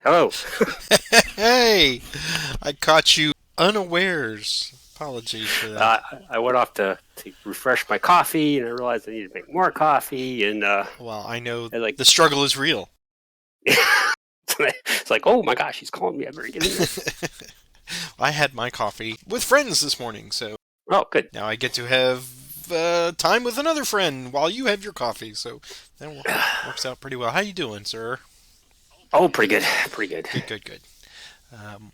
Hello. Hey, I caught you unawares. Apologies for that. I went off to refresh my coffee, and I realized I needed to make more coffee, and Well, I know like the struggle is real. it's like, oh my gosh, he's calling me. I better get in there. I had my coffee with friends this morning, so Oh, good. now I get to have time with another friend while you have your coffee. So that works out pretty well. How you doing, sir? Oh, pretty good. Pretty good. Good. Um,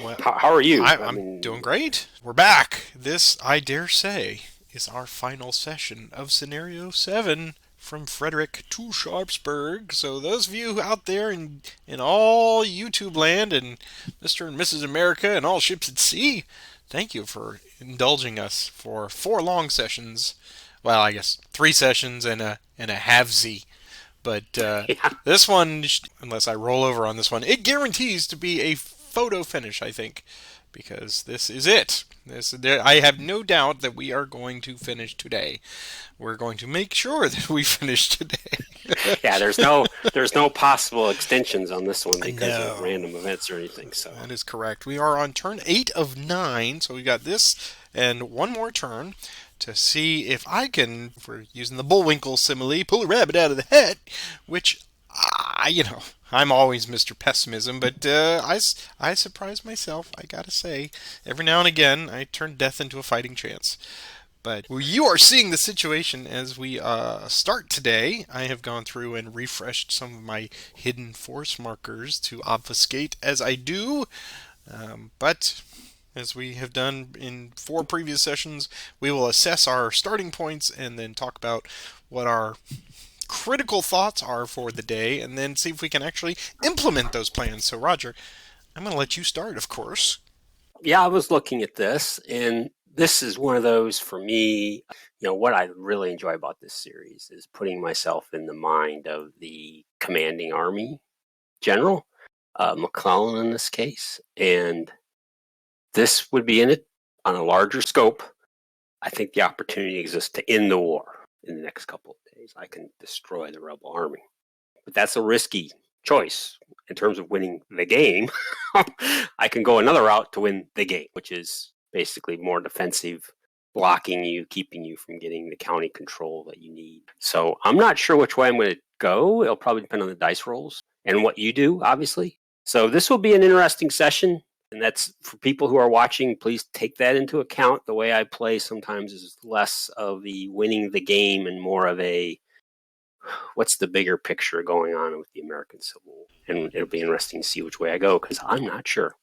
well, How are you? I'm doing great. We're back. This, I dare say, is our final session of Scenario 7 from Frederick to Sharpsburg. So those of you out there in all YouTube land and Mr. and Mrs. America and all ships at sea, thank you for indulging us for 4 long sessions. Well, I guess 3 sessions and a halvesy. But Yeah. this one, unless I roll over on this one, it guarantees to be a photo finish, I think, because this is it. I have no doubt that we are going to finish today. We're going to make sure that we finish today. Yeah, there's no possible extensions on this one because No. of random events or anything. So That is correct. We are on turn 8 of 9, so we got this and one more turn to see if I can, if we're using the Bullwinkle simile, pull a rabbit out of the hat, which, I'm always Mr. Pessimism, but I surprise myself, I gotta say. Every now and again, I turn death into a fighting chance. But you are seeing the situation as we start today. I have gone through and refreshed some of my hidden force markers to obfuscate as I do. But as we have done in 4 previous sessions, we will assess our starting points and then talk about what our critical thoughts are for the day and then see if we can actually implement those plans. So, Roger, I'm going to let you start, of course. yeah, I was looking at this, and this is one of those for me. What I really enjoy about this series is putting myself in the mind of the commanding army general, McClellan in this case, and this would be in it on a larger scope. I think the opportunity exists to end the war in the next couple of days. I can destroy the rebel army, but that's a risky choice in terms of winning the game. I can go another route to win the game, which is basically more defensive, blocking you, keeping you from getting the county control that you need. So I'm not sure which way I'm going to go. It'll probably depend on the dice rolls and what you do, obviously. So this will be an interesting session. And that's for people who are watching, please take that into account. The way I play sometimes is less of the winning the game and more of a what's the bigger picture going on with the American Civil War. And it'll be interesting to see which way I go because I'm not sure.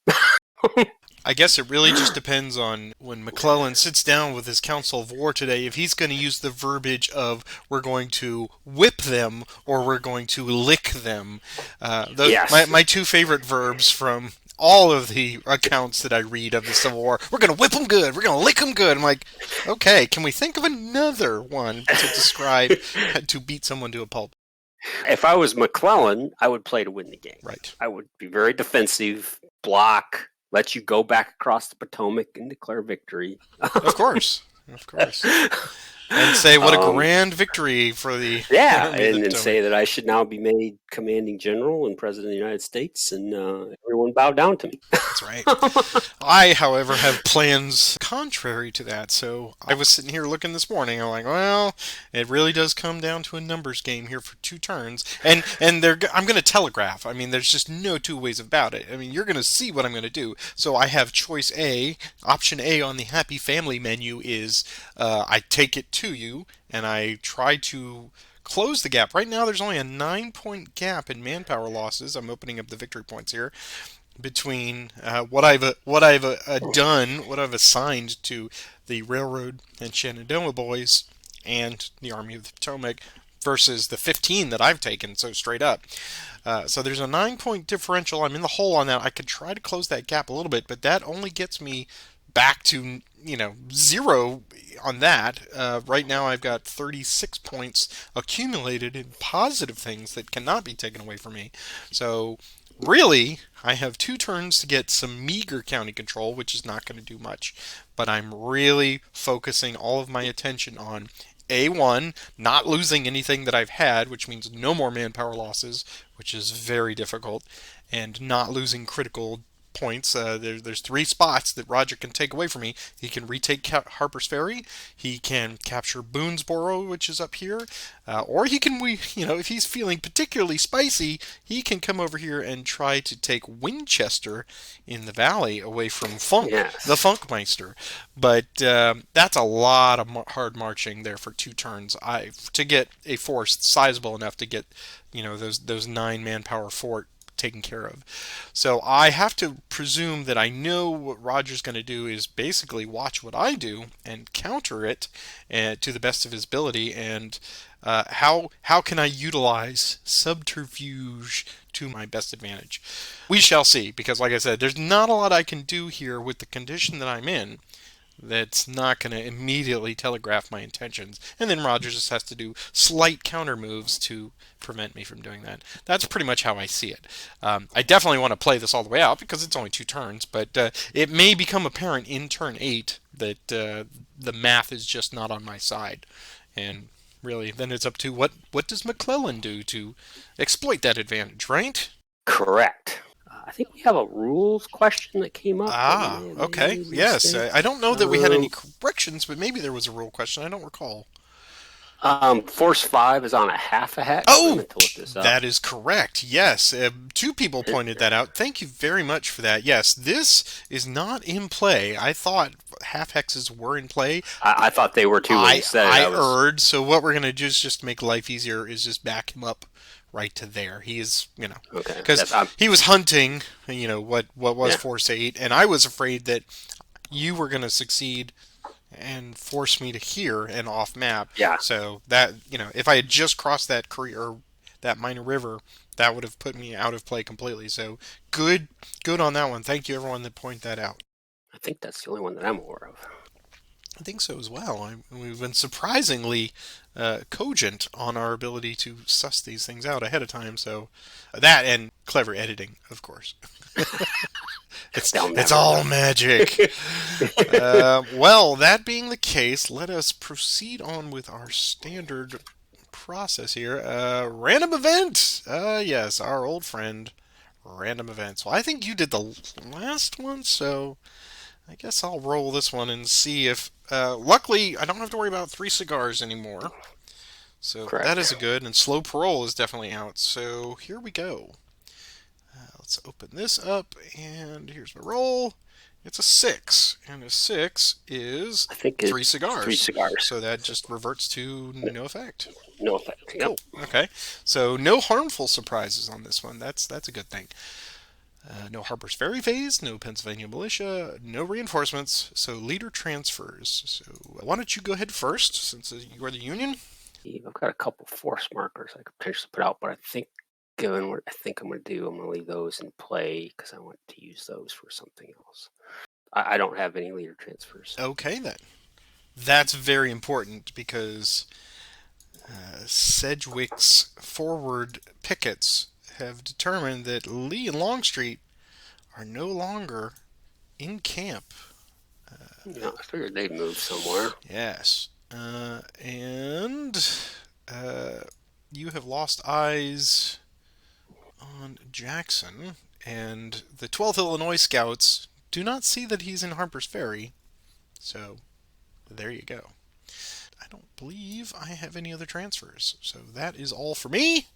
I guess it really just depends on when McClellan sits down with his Council of War today, if he's going to use the verbiage of we're going to whip them or we're going to lick them. Yes. My 2 favorite verbs from all of the accounts that I read of the Civil War, we're going to whip them good, we're going to lick them good. I'm like, okay, can we think of another one to describe to beat someone to a pulp? If I was McClellan, I would play to win the game. Right. I would be very defensive, block, let you go back across the Potomac and declare victory. Of course. And say what a grand victory for the army and say that I should now be made commanding general and president of the United States, and everyone bow down to me. That's right. I, however, have plans contrary to that. So I was sitting here looking this morning. I'm like, well, it really does come down to a numbers game here for 2 turns, and I'm going to telegraph. I mean, there's just no 2 ways about it. I mean, you're going to see what I'm going to do. So I have choice A. Option A on the Happy Family menu is I take it to you, and I try to close the gap. Right now, there's only a 9-point gap in manpower losses. I'm opening up the victory points here between what I've done, what I've assigned to the Railroad and Shenandoah Boys and the Army of the Potomac versus the 15 that I've taken, so straight up. So there's a 9-point differential. I'm in the hole on that. I could try to close that gap a little bit, but that only gets me back to, 0 on that. Right now I've got 36 points accumulated in positive things that cannot be taken away from me. So really, I have 2 turns to get some meager county control, which is not going to do much. But I'm really focusing all of my attention on A1, not losing anything that I've had, which means no more manpower losses, which is very difficult, and not losing critical points. There's 3 spots that Roger can take away from me. He can retake Harper's Ferry. He can capture Boonesboro, which is up here, or he can, if he's feeling particularly spicy, he can come over here and try to take Winchester in the valley away from the Funkmeister. But that's a lot of hard marching there for 2 turns. To get a force sizable enough to get, those 9 manpower fort taken care of. So I have to presume that I know what Roger's going to do is basically watch what I do and counter it to the best of his ability. And how can I utilize subterfuge to my best advantage? We shall see, because like I said, there's not a lot I can do here with the condition that I'm in that's not going to immediately telegraph my intentions. And then Roger just has to do slight counter moves to prevent me from doing that. That's pretty much how I see it. I definitely want to play this all the way out because it's only 2 turns, but it may become apparent in turn 8 that the math is just not on my side. And really, then it's up to what does McClellan do to exploit that advantage, right? Correct. I think we have a rules question that came up. Okay. Yes. I don't know that we had any corrections, but maybe there was a rule question. I don't recall. Force 5 is on a half a hex. Oh, that is correct. Yes. 2 people pointed that out. Thank you very much for that. Yes, this is not in play. I thought half hexes were in play. I thought they were too. I erred. So what we're going to do is just make life easier is just back him up right to there. He is, because he was hunting, what was Force 8, and I was afraid that you were going to succeed and force me to here and off map. Yeah. So that, if I had just crossed that that minor river, that would have put me out of play completely. So good on that one. Thank you, everyone that pointed that out. I think that's the only one that I'm aware of. I think so as well. We've been surprisingly cogent on our ability to suss these things out ahead of time. So that and clever editing, of course. It's all magic. Well, that being the case, let us proceed on with our standard process here. Random event. Yes, our old friend, random events. Well, I think you did the last one, so I guess I'll roll this one and see if... luckily, I don't have to worry about 3 cigars anymore. So Correct. That is a good, and slow parole is definitely out. So here we go. Let's open this up, and here's my roll. It's a 6, and a 6 is 3 cigars. 3 cigars. So that just reverts to no effect. No effect. Yep. Cool. Okay. So no harmful surprises on this one. That's a good thing. No Harper's Ferry phase, no Pennsylvania militia, no reinforcements, so leader transfers. So why don't you go ahead first, since you are the Union? I've got a couple force markers I could potentially put out, but I think, given what I think I'm going to do, I'm going to leave those in play because I want to use those for something else. I don't have any leader transfers. Okay, then. That's very important because Sedgwick's forward pickets have determined that Lee and Longstreet are no longer in camp. I figured they'd move somewhere. Yes. And you have lost eyes on Jackson, and the 12th Illinois Scouts do not see that he's in Harper's Ferry. So, there you go. I don't believe I have any other transfers. So that is all for me.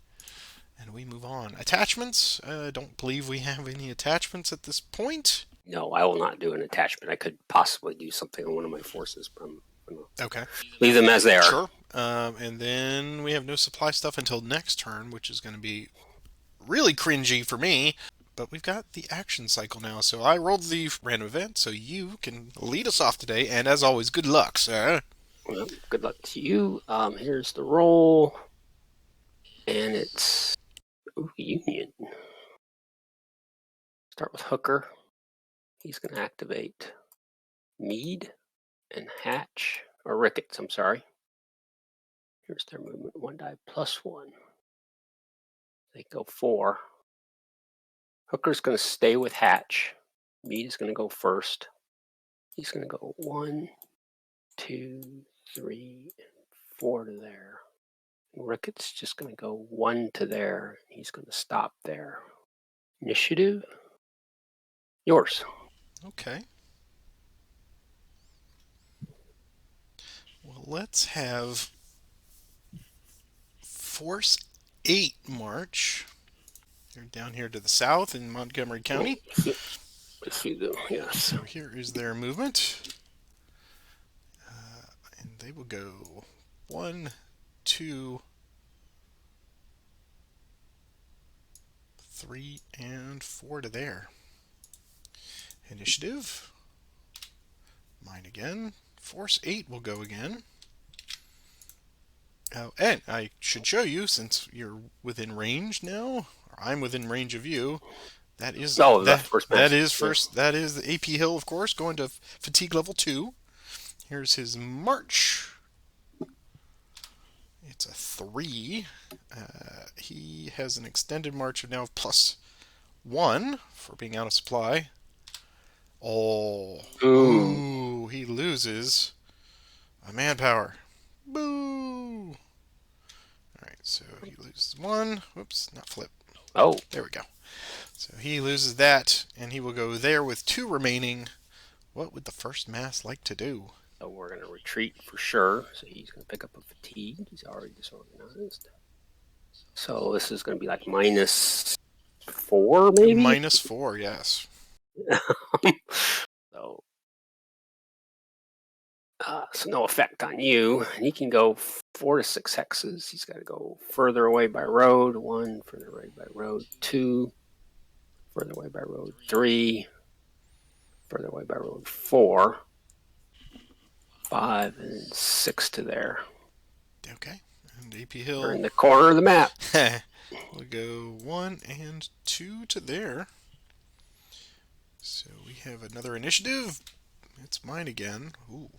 And we move on. Attachments. I don't believe we have any attachments at this point. No, I will not do an attachment. I could possibly do something on one of my forces. But okay. Leave them as they are. Sure. And then we have no supply stuff until next turn, which is going to be really cringy for me. But we've got the action cycle now. So I rolled the random event, so you can lead us off today. And as always, good luck, sir. Well, good luck to you. Here's the roll. And it's Union. Start with Hooker. He's going to activate Meade and Hatch, or Ricketts, I'm sorry. Here's their movement. 1 die +1. They go 4. Hooker's going to stay with Hatch. Meade is going to go first. He's going to go 1, 2, 3, and 4 to there. And Ricketts just going to go 1 to there. He's going to stop there. Initiative, yours. Okay. Well, let's have Force 8 march. They're down here to the south in Montgomery County. I see them, yes. So here is their movement. And they will go 1, 2, 3, and 4 to there. Initiative. Mine again. Force 8 will go again. Oh, and I should show you, since you're within range now, or I'm within range of you. That is first that is first. Yeah. That is the AP Hill, of course, going to fatigue level 2. Here's his march. It's a 3. He has an extended march of now +1 for being out of supply. Oh, ooh, he loses a manpower. Boo! Alright, so he loses 1. Whoops, not flip. Oh. There we go. So he loses that, and he will go there with 2 remaining. What would the first mass like to do? So we're going to retreat for sure. So he's going to pick up a fatigue. He's already disorganized. So this is going to be like -4, maybe? -4, yes. So no effect on you. And he can go 4 to 6 hexes. He's got to go further away by road. 1, further away by road. 2, further away by road. 3, further away by road. 4, 5, and 6 to there. Okay. And AP Hill. We're in the corner of the map. We'll go 1 and 2 to there. So we have another initiative. It's mine again. Ooh.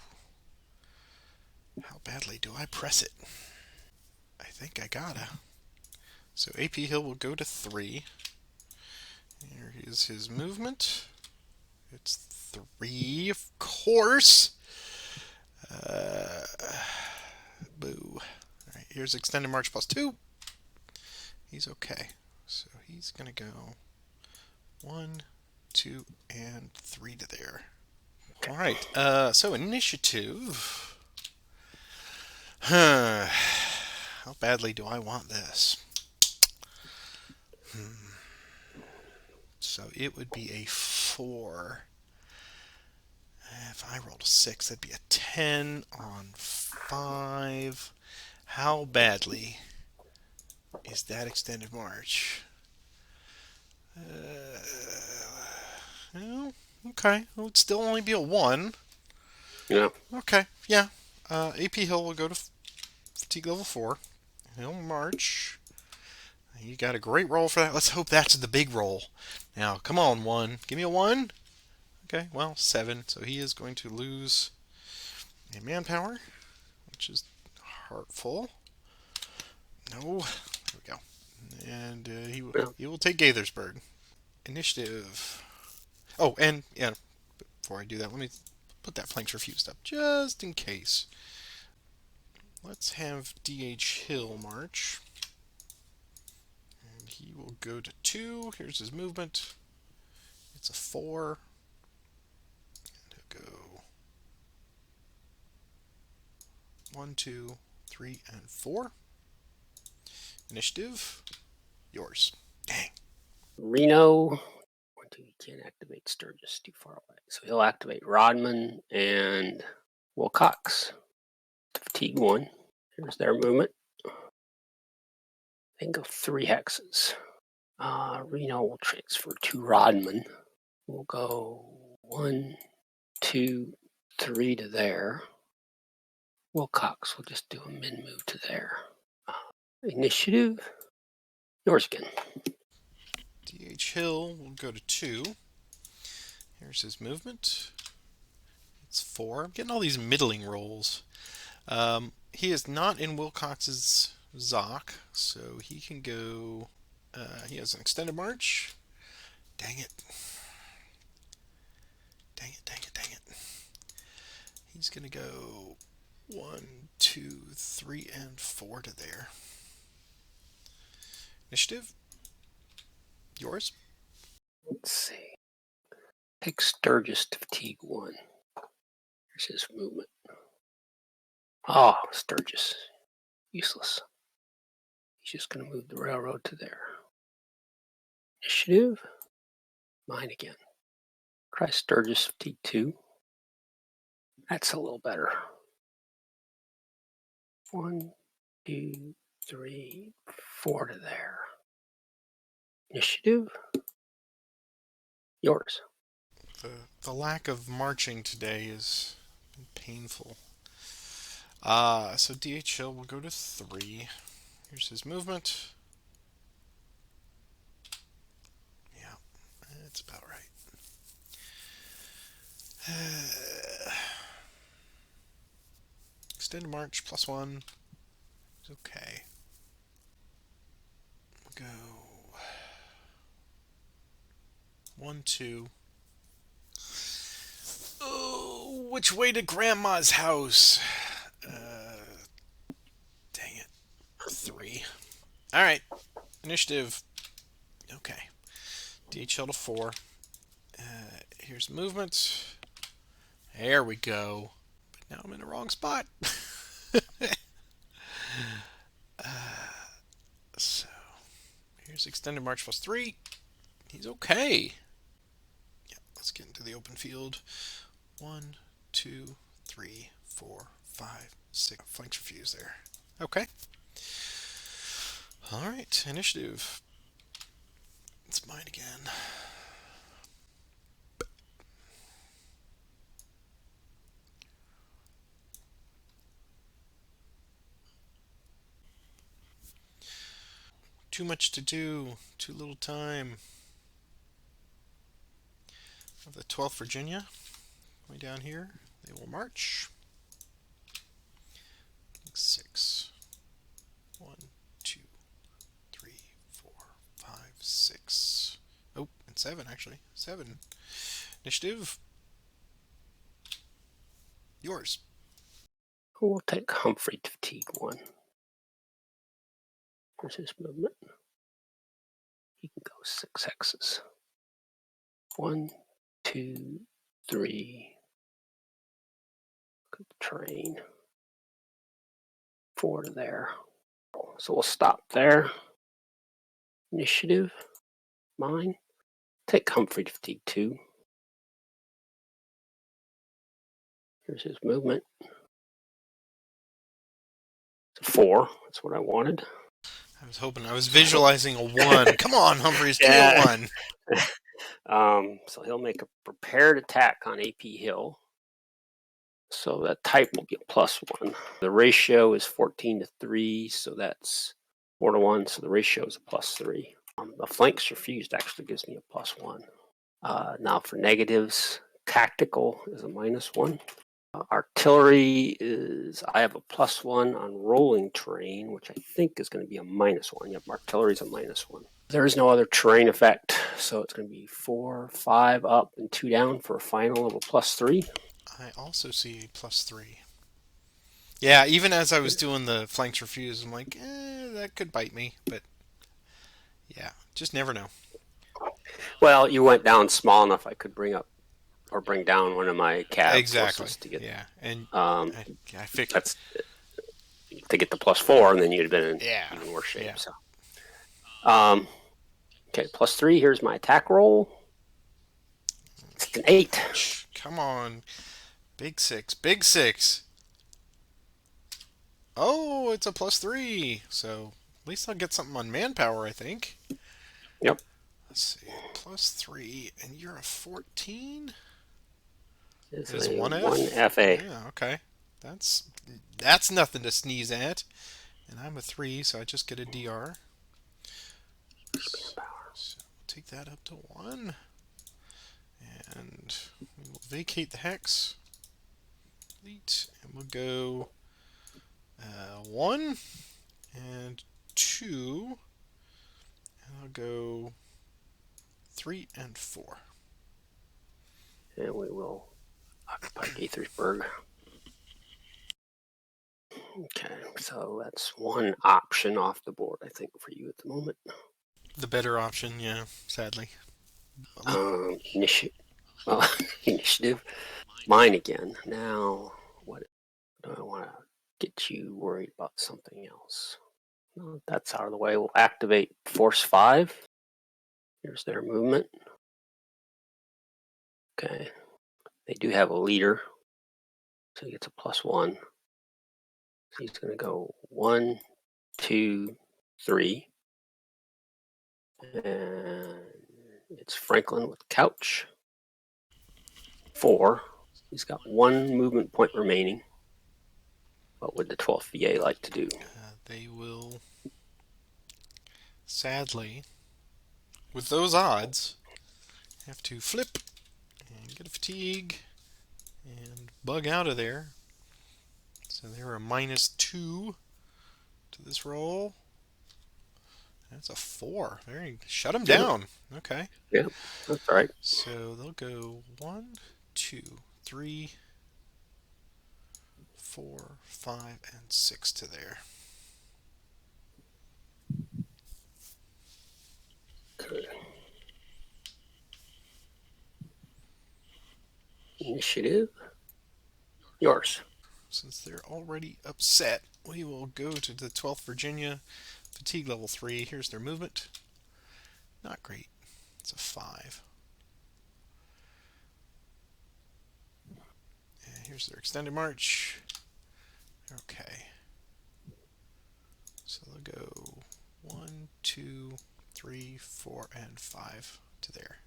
How badly do I press it? I think I gotta. So AP Hill will go to 3. Here is his movement. It's 3, of course. Boo. Alright, here's extended march +2. He's okay. So he's gonna go 1, 2, and 3 to there. Alright, so initiative. How badly do I want this? So it would be a 4. If I rolled a 6, that'd be a 10 on 5. How badly is that extended march? Well, okay. It would still only be a 1. Yeah. Okay, yeah. AP Hill will go to fatigue level 4. He'll march. You got a great roll for that. Let's hope that's the big roll. Now, come on, 1. Give me a 1. Okay, well, 7. So he is going to lose a manpower, which is hurtful. No. There we go. And he will take Gaithersburg. Initiative. Oh, and yeah, before I do that, let me put that flanks refused up just in case. Let's have DH Hill march. And he will go to 2. Here's his movement. It's a 4. And he'll go 1, 2, 3, and 4. Initiative. Yours. Dang. Reno. 1, 2, he can't activate Sturgis, too far away. So he'll activate Rodman and Wilcox to fatigue 1. Here's their movement. They can go 3 hexes. Reno will transfer to Rodman. We'll go 1, 2, 3 to there. Wilcox will just do a min move to there. Initiative. Yours again. DH Hill will go to 2. Here's his movement. It's 4. I'm getting all these middling rolls. He is not in Wilcox's Zoc, so he can go. He has an extended march. Dang it. Dang it, dang it, dang it. He's going to go 1, 2, 3, and 4 to there. Initiative? Yours? Let's see. Take Sturgis to fatigue 1. Here's his movement. Oh, Sturgis. Useless. He's just going to move the railroad to there. Initiative. Mine again. Try Sturgis fatigue 2. That's a little better. 1, 2, 3, 4 to there. Initiative. Yours. The lack of marching today is painful. So DHL will go to 3. Here's his movement. Yeah, that's about right. Extended march +1. It's okay. We'll go 1, 2. Oh, which way to Grandma's house? Dang it. 3. All right. Initiative. Okay. DHL to 4. Here's movement. There we go. But now I'm in the wrong spot. So here's extended march +3. He's okay. Yeah, let's get into the open field. 1, 2, 3, 4, 5, 6. Flanks refused there. Okay. All right, initiative. It's mine again. Too much to do. Too little time. Of the 12th Virginia, going down here, they will march. 6. 1, 2, 3, 4, 5, 6. Oh, and 7 actually. 7. Initiative. Yours. We'll take Humphrey to fatigue 1. Here's his movement. He can go 6 hexes. 1, 2, 3. Look at the train. 4 to there. So we'll stop there. Initiative. Mine. Take Humphrey to fatigue 2. Here's his movement. It's a 4. That's what I wanted. I was hoping, I was visualizing a 1. Come on, Humphreys, give me a 1. So he'll make a prepared attack on AP Hill. So that type will be a +1. The ratio is 14 to 3, so that's 4 to 1. So the ratio is a +3. The flanks refused actually gives me a +1. Now for negatives, tactical is a -1. Artillery is, I have a +1 on rolling terrain, which I think is going to be a -1. Yep, artillery is a -1. There is no other terrain effect, so it's going to be 4, 5 up and 2 down for a final of a +3. I also see a +3. Yeah, even as I was doing the flanks refuse, I'm like, that could bite me, but yeah, just never know. Well, you went down small enough I could bring up or bring down one of my cav forces to get. Yeah, and I figured that's to get the +4, and then you'd have been in even worse shape. Yeah. So, okay, +3. Here's my attack roll. It's an 8. Come on, big 6, big 6. Oh, it's a +3. So at least I'll get something on manpower, I think. Yep. Let's see, +3, and you're a 14. It's It is a 1F. FA. Yeah, okay. That's nothing to sneeze at. And I'm a 3, so I just get a DR. So we'll take that up to 1. And we will vacate the hex. fleet, and we'll go 1 and 2, and I'll go 3 and 4. And we will occupy Gaithersburg. Okay, so that's one option off the board, I think, for you at the moment. The better option, yeah, sadly. Initiative. Well, initiative. Mine again. Now, what do I want to get you worried about something else? No, that's out of the way. We'll activate Force 5. Here's their movement. Okay. They do have a leader, so he gets a +1. So he's going to go 1, 2, 3. And it's Franklin with Couch. 4. He's got 1 movement point remaining. What would the 12th VA like to do? They will, sadly, with those odds, have to flip and get a fatigue and bug out of there. So they're a -2 to this roll. That's a 4. Very shut them down. Okay. Yeah, that's all right. So they'll go 1, 2, 3, 4, 5, and 6 to there. Okay. Initiative. Yours. Since they're already upset, we will go to the 12th Virginia, fatigue level 3. Here's their movement. Not great. It's a 5. And here's their extended march. Okay. So they'll go 1, 2, 3, 4, and 5 to there.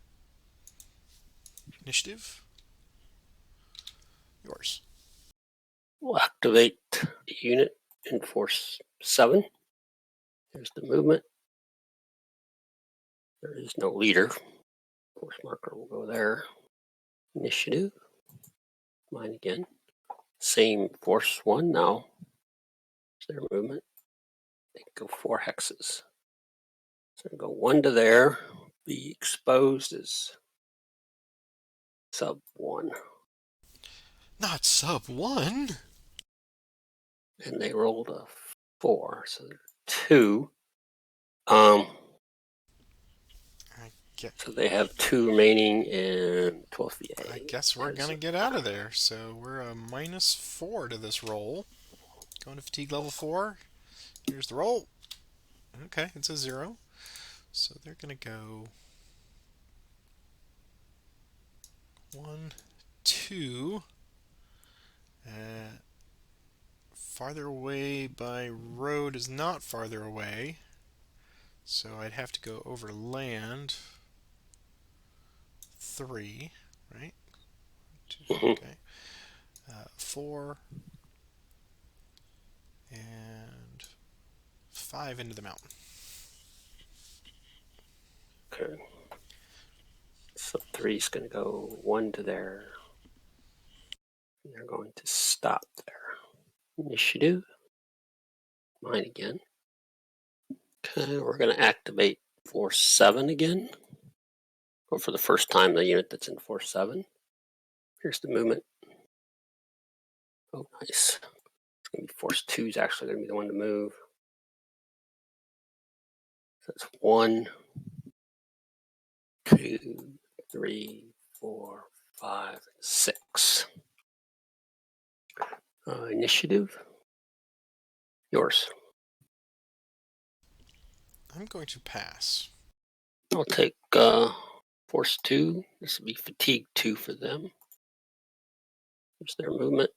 Initiative. Yours. We'll activate the unit in Force 7. Here's the movement. There is no leader. Force marker will go there. Initiative. Mine again. Same Force 1 now. There's their movement. They can go 4 hexes. So go 1 to there. Be exposed as sub 1. Not sub 1. And they rolled a 4. So they're 2. So they have 2 remaining in 12th VA. I guess we're going to get out of there. So we're a -4 to this roll. Going to fatigue level 4. Here's the roll. Okay, it's a 0. So they're going to go 1, 2. Farther away by road is not farther away. So I'd have to go over land 3, right? 2, okay. 4 and 5 into the mountain. Okay. So 3 is going to go 1 to there. They're going to stop there. Initiative. Mine again. Okay, we're going to activate Force 7 again. Or for the first time, the unit that's in Force 7. Here's the movement. Oh, nice. It's going to be Force 2 is actually going to be the one to move. So that's 1, 2, 3, 4, 5, 6. Initiative. Yours. I'm going to pass. I'll take Force 2. This will be Fatigue 2 for them. Here's their movement.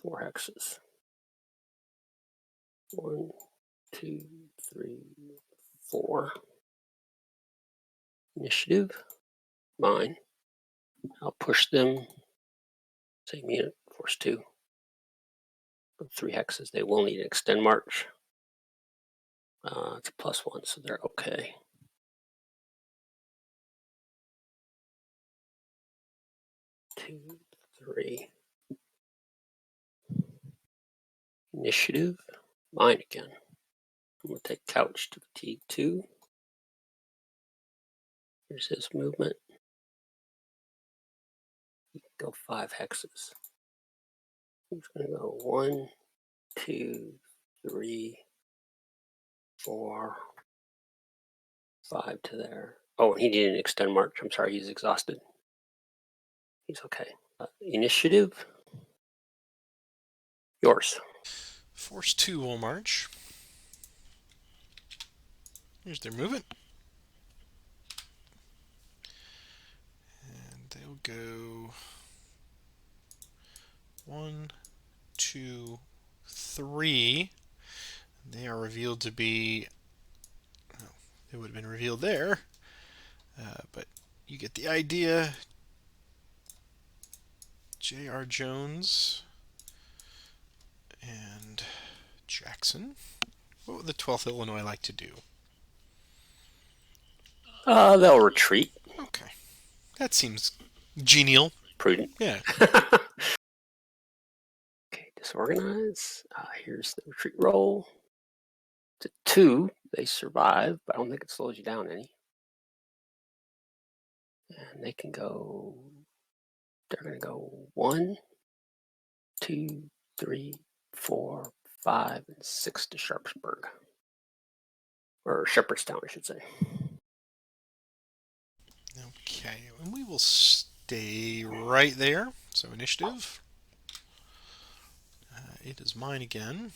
4 hexes. 1, 2, 3, 4. Initiative. Mine. I'll push them. Same unit. Force 2. 3 hexes. They will need an extend march. It's a +1, so they're okay. Two, 3. Initiative, mine again. I'm going to take couch to fatigue 2. Here's his movement. Go 5 hexes. He's going to go 1, 2, 3, 4, 5 to there. Oh, he didn't extend march. I'm sorry, he's exhausted. He's okay. Initiative, yours. Force 2 will march. Here's their movement. And they'll go 1, 2, 3. They are revealed to be... Oh, they would have been revealed there. But you get the idea. J.R. Jones and Jackson. What would the 12th Illinois like to do? They'll retreat. Okay. That seems genial. Prudent. Yeah. Okay, disorganize. Here's the retreat roll. To 2, they survive, but I don't think it slows you down any. And they can go, they're going to go 1, 2, 3, 4, 5, and 6 to Sharpsburg. Or Shepherdstown, I should say. Okay, and we will stay right there. So initiative. It is mine again.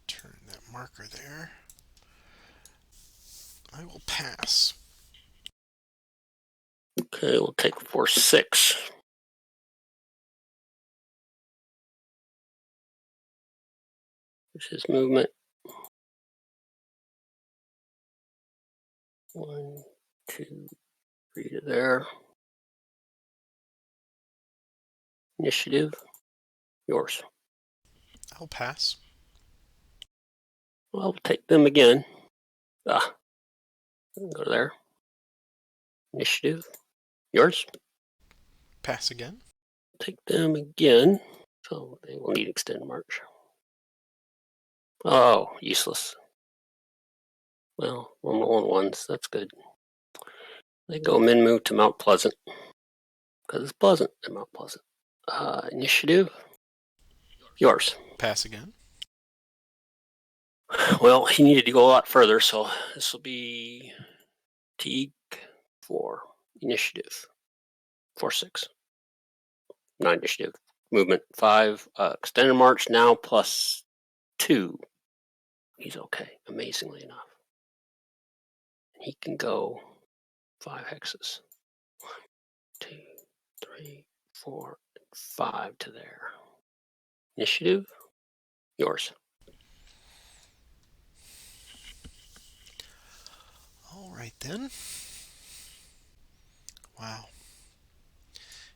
Turn that marker there. I will pass. Okay, we'll take force 6. Here's his movement. 1, 2, 3 to there. Initiative, yours. I'll pass. Well, I'll take them again. Go there. Initiative, yours. Pass again. Take them again. So they will need extend march. Oh, useless. Well, I'm rolling ones. That's good. They go min move to Mount Pleasant. Because it's pleasant at Mount Pleasant. Initiative, yours. Pass again. Well, he needed to go a lot further, so this will be Teague 4. Initiative, 4, 6. 9 initiative. Movement 5. Extended march now plus 2. He's okay, amazingly enough. He can go 5 hexes. 1, 2, 3, 4, 5 to there. Initiative, yours. All right then. Wow.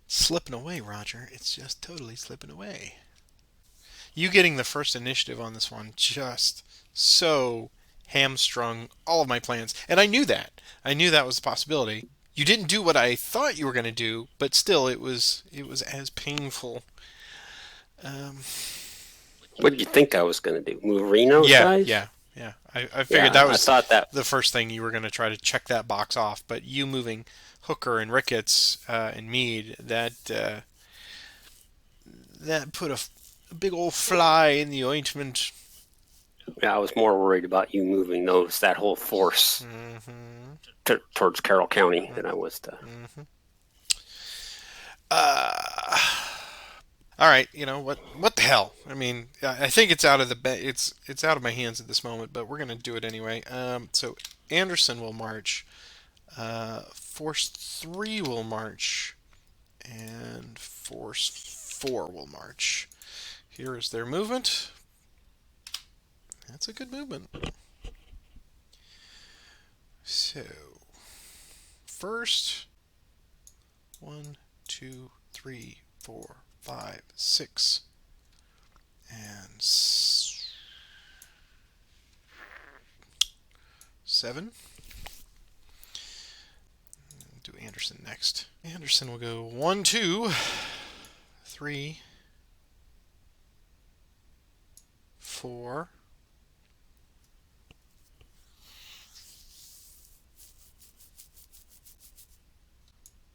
It's slipping away, Roger. It's just totally slipping away. You getting the first initiative on this one just so hamstrung all of my plans. And I knew that. I knew that was a possibility. You didn't do what I thought you were going to do, but still it was as painful. What did you think I was going to do? Move Reno size? Yeah. I figured that was I thought that. the first thing you were going to try to check that box off. But you moving Hooker and Ricketts and Meade, that put a big old fly in the ointment. Yeah, I was more worried about you moving that whole force towards Carroll County than I was to. All right, you know what? What the hell? I mean, I think it's out of it's out of my hands at this moment, but we're gonna do it anyway. So Anderson will march. Force 3 will march, and Force 4 will march. Here is their movement. That's a good movement. So first, 1, 2, 3, 4, 5, 6, and 7. Do Anderson Anderson next. Anderson will go 1, 2, 3, 4,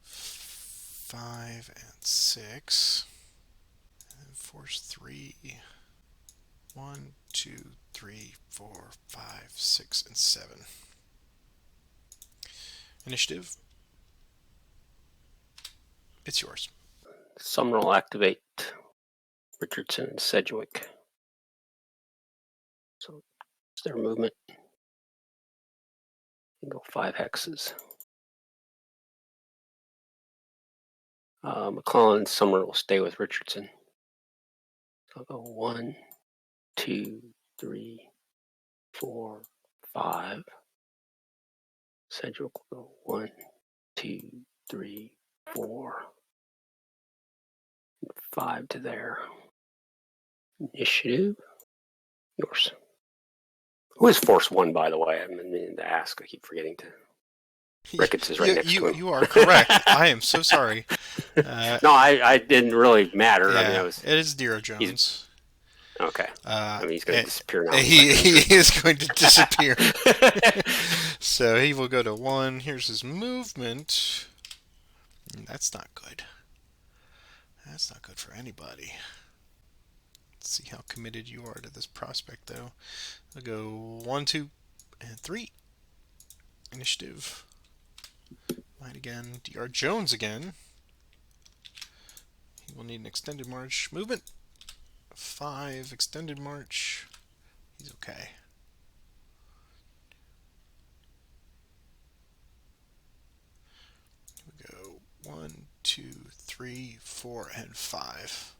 5, and 6. And then force 3. 1, 2, 3, 4, 5, 6, and 7. Initiative. It's yours. Sumner will activate Richardson and Sedgwick. So it's their movement. And go 5 hexes. McClellan and Sumner will stay with Richardson. So I'll go 1, 2, 3, 4, 5. Sedgwick will go 1, 2, 3, 4, 5 to there. Initiative. Yours. Who is Force 1, by the way? I'm meaning to ask. I keep forgetting to. Ricketts is right next to him. You are correct. I am so sorry. No, I didn't really matter. Yeah, I mean, it is Dero Jones. Okay. I mean, he's going to disappear now. He is going to disappear. So he will go to 1. Here's his movement. That's not good. That's not good for anybody. Let's see how committed you are to this prospect, though. I'll go 1, 2, and 3. Initiative. Mine again. Dr. Jones again. He will need an extended march. Movement. 5. Extended march. He's okay. Here we go. 1, 2, 3, 4, and 5.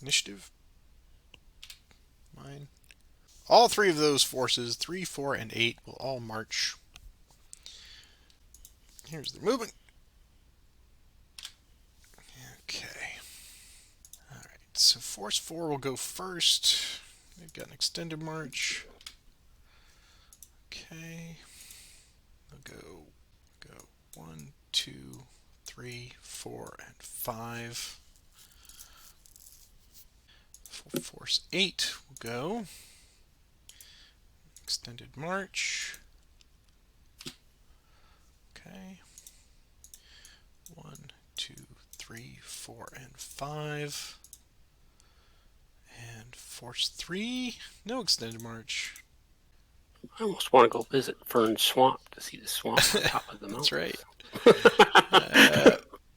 Initiative. Mine. All 3 of those forces, 3, 4, and 8, will all march. Here's the movement. Okay. Alright, so Force 4 will go first. They've got an extended march. Okay. They'll go 1, 2, 3, 4, and 5. Force 8 will go. Extended march. Okay. 1, 2, 3, 4, and 5. And Force 3. No extended march. I almost want to go visit Fern Swamp to see the swamp on top of the mountain. That's right.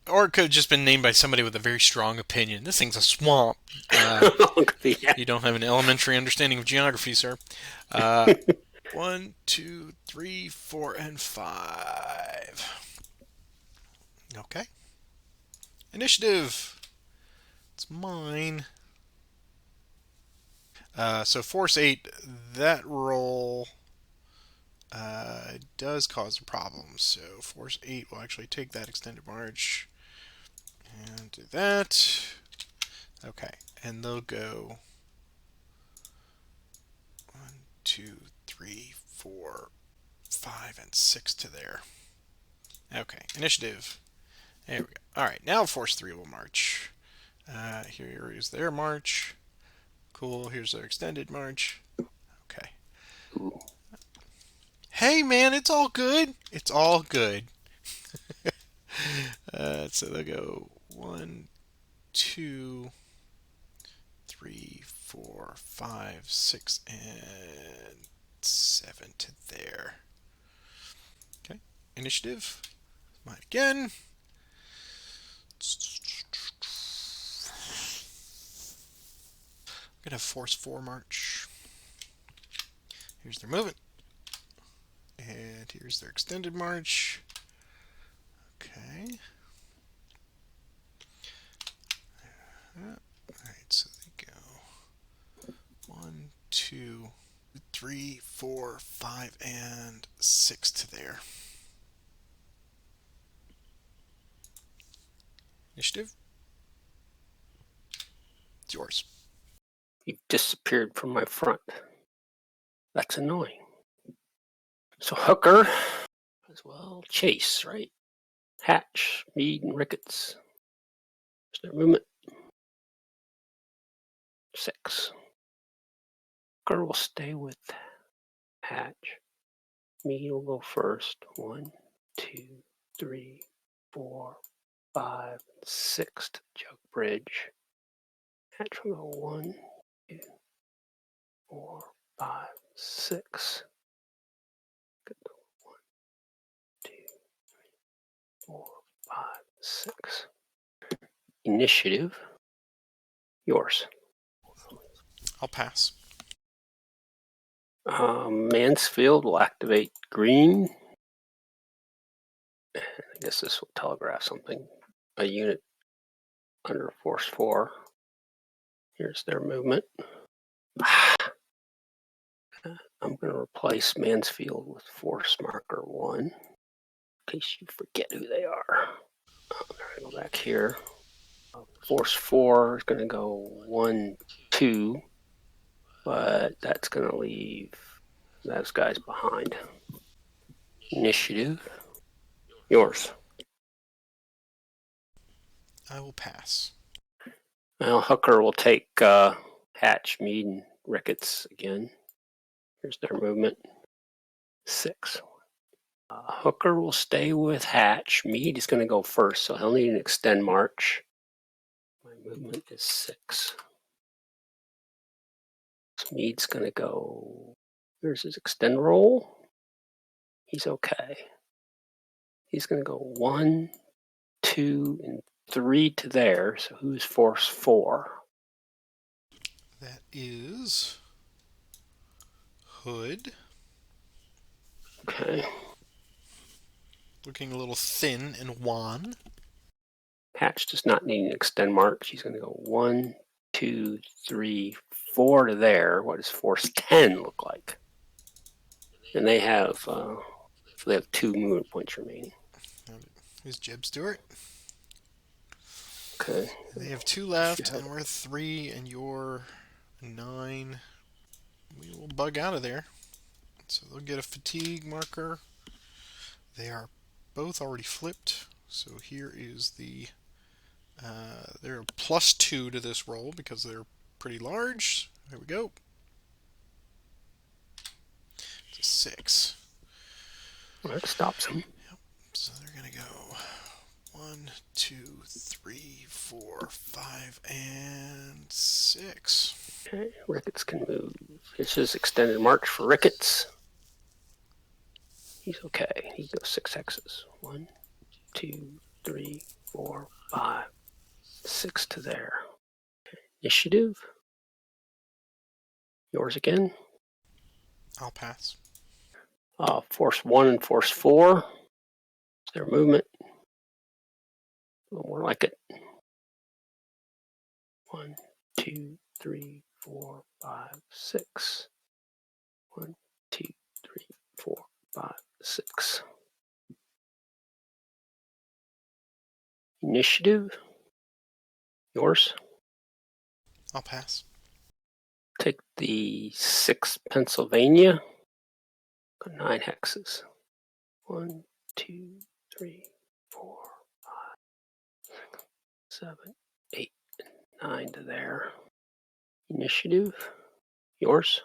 Or it could have just been named by somebody with a very strong opinion. This thing's a swamp. You don't have an elementary understanding of geography, sir. 1, 2, 3, 4, and 5. Okay. Initiative. It's mine. So Force 8, that roll does cause a problem. So Force 8 will actually take that extended march and do that. Okay, and they'll go 1, 2, 3, 4, 5, and 6 to there. Okay, initiative. There we go. Alright, now Force 3 will march. Here is their march. Cool, here's their extended march. Okay. Hey man, it's all good. It's all good. So they'll go 1, 2, 3, 4, 5, 6, and 7 to there. Okay, initiative. Mine again. I'm going to have Force 4 march. Here's their movement. And here's their extended march. Okay. Alright, so they go 1, 2, 3, 4, 5, and 6 to there. Initiative. It's yours. You've disappeared from my front. That's annoying. So Hooker, as well. Chase, right? Hatch, Meade, and Ricketts. There's their movement. 6. Hooker will stay with Hatch. Meade will go first. 1, 2, 3, 4, 5, 6 to the Jug Bridge. Hatch will go 1, 2, 4, 5, 6. 1, 2, 3, 4, 5, 6. Initiative. Yours. I'll pass. Mansfield will activate green. I guess this will telegraph something. A unit under force 4. Here's their movement. I'm going to replace Mansfield with force marker 1 in case you forget who they are. I'm going to go back here. Force 4 is going to go 1, 2, but that's going to leave those guys behind. Initiative. Yours. I will pass. Well, Hooker will take Hatch, Meade, and Ricketts again. Here's their movement. 6. Hooker will stay with Hatch. Meade is going to go first, so he'll need an extend march. My movement is 6. So Meade's going to go. Here's his extend roll. He's okay. He's going to go 1, 2, and 3 to there. So who's force 4? That is Hood. Okay. Looking a little thin and wan. Hatch does not need an extend march. He's going to go 1, 2, 3, 4 to there. What does force 10 look like? And they have 2 movement points remaining. Who's Jeb Stewart? Okay. They have 2 left, and we're 3, and you're 9. We will bug out of there. So they'll get a fatigue marker. They are both already flipped. So here is the... they're +2 to this roll because they're pretty large. There we go. It's a 6. Well, that stops him. Yep. So they're going to go 1, 2, 3, 4, 5, and 6. Okay, Ricketts can move. Here's his extended march for Ricketts. He's okay. He goes 6 hexes. 1, 2, 3, 4, 5, 6 to there. Initiative. Yours again. I'll pass. Force 1 and force 4. Their movement. A little more like it. 1, 2, 3, 4, 5, 6. 1, 2, 3, 4, 5, 6. Initiative. Yours. I'll pass. Take the 6 Pennsylvania. 9 hexes. 1, 2, 3, 4, 5, 6, 7, 8, 9 to there. Initiative. Yours.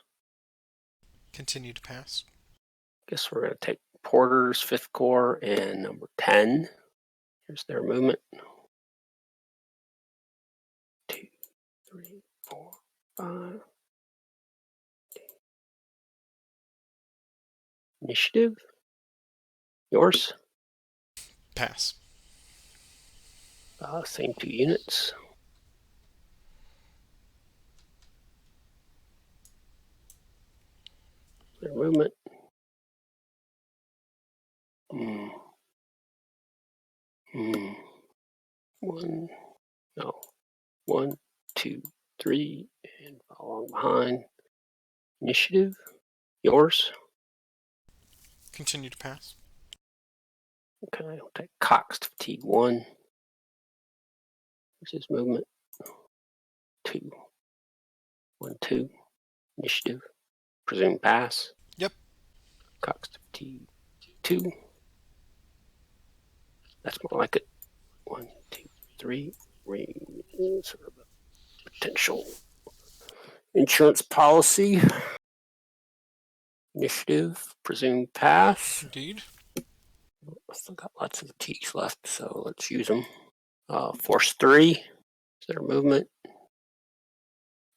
Continue to pass. Guess we're going to take Porter's 5th Corps and number 10. Here's their movement. 2, 3, 4, 5. Initiative. Yours. Pass. Same 2 units. Their movement. 1, 2, 3, and follow behind. Initiative. Yours. Continue to pass. Okay, I'll take Cox to fatigue 1. Here's his movement. 2. 1, 2. Initiative. Presume pass. Yep. Cox to fatigue 2. That's more like it. 1, 2, 3. Sort of a potential insurance policy. Initiative. Presumed pass. Indeed. I still got lots of T's left, so let's use them. Force 3. Is there movement?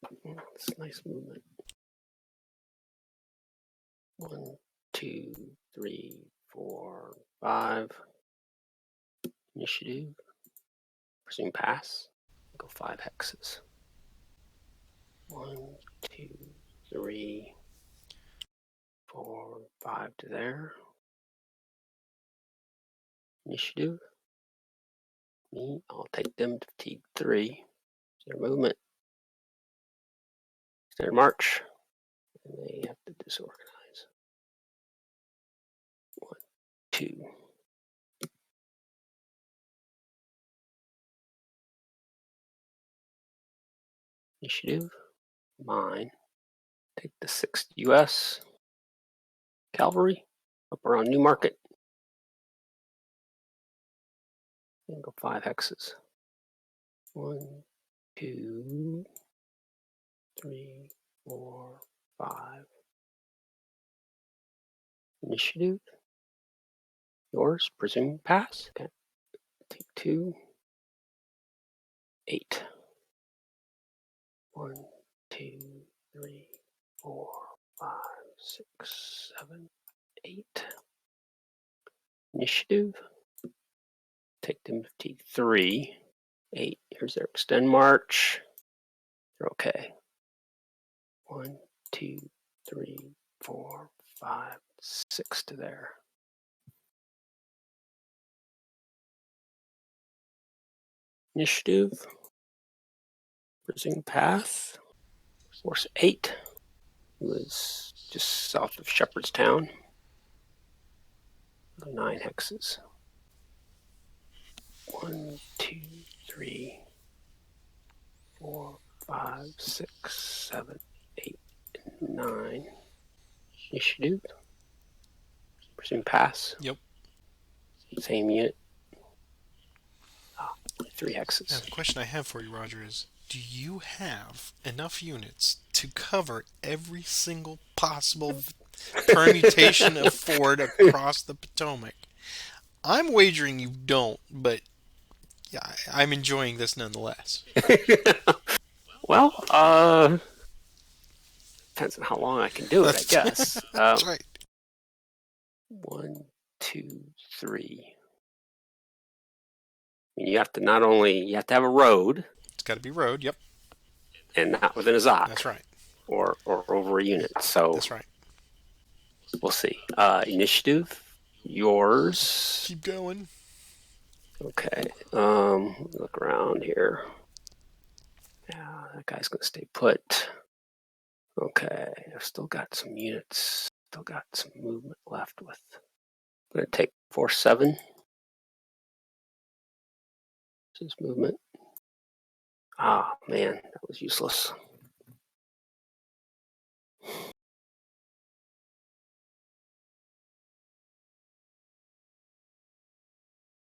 That's a nice movement. 1, 2, 3, 4, 5. Initiative. Presume pass. Go 5 hexes. 1, 2, 3, 4, 5 to there. Initiative. Me, I'll take them to fatigue 3. Is their movement? Is their march? And they have to disorganize. 1, 2. Initiative. Mine. Take the 6th U.S. Cavalry up around Newmarket. And go 5 hexes. 1, 2, 3, 4, 5. Initiative. Yours. Presume pass. Okay. Take 2. 8. 1, 2, 3, 4, 5, 6, 7, 8. Initiative. Take them to T3. 8. Here's their extend march. They're okay. 1, 2, 3, 4, 5, 6 to there. Initiative. Resume path. Force 8 was just south of Shepherdstown. 9 hexes. 1, 2, 3, 4, 5, 6, 7, 8, 9. Initiative. Presume pass. Yep. Same unit. 3 hexes. Now, the question I have for you, Roger, is do you have enough units to cover every single possible permutation of ford across the Potomac? I'm wagering you don't, but yeah, I'm enjoying this nonetheless. Well, depends on how long I can do it, I guess. That's right. 1, 2, 3. I mean, you have to not only you have to have a road. It's got to be road. Yep. And not within a ZOC. That's right. Or over a unit. So that's right. We'll see. Initiative. Yours. Keep going. Okay. Look around here. Yeah, that guy's gonna stay put. Okay, I've still got some units. Still got some movement left with. I'm gonna take force 7. This is movement. Ah, man, that was useless.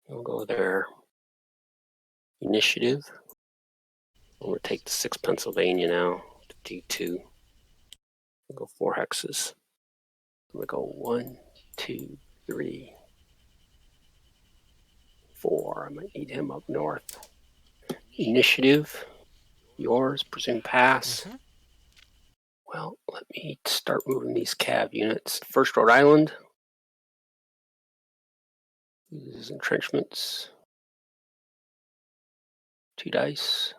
We'll go there. Initiative. I'm gonna take the 6 Pennsylvania now to D2. We'll go 4 hexes. I'm gonna go 1, 2, 3, 4. I might need him up north. Initiative. Yours. Presume pass. Mm-hmm. Well, let me start moving these cav units. First Rhode Island. These entrenchments. 2 dice.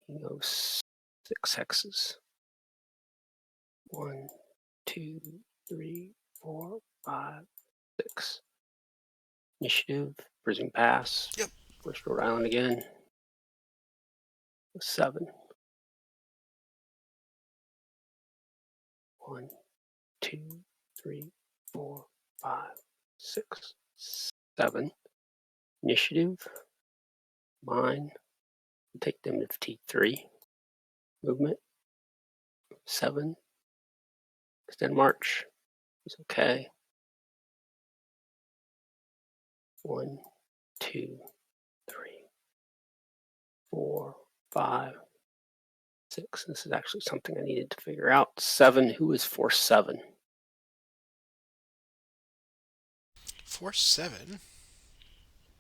He goes 6 hexes. 1, 2, 3, 4, 5, 6. Initiative. Presume pass. Yep. First Rhode Island again. 7. 1, 2, 3, 4, 5, 6, 7. Initiative. Mine. Take them to T3. Movement. 7. Extend march. It's okay. 1, 2, 3, 4, 5, 6. This is actually something I needed to figure out. 7. Who is Force 7? Force 7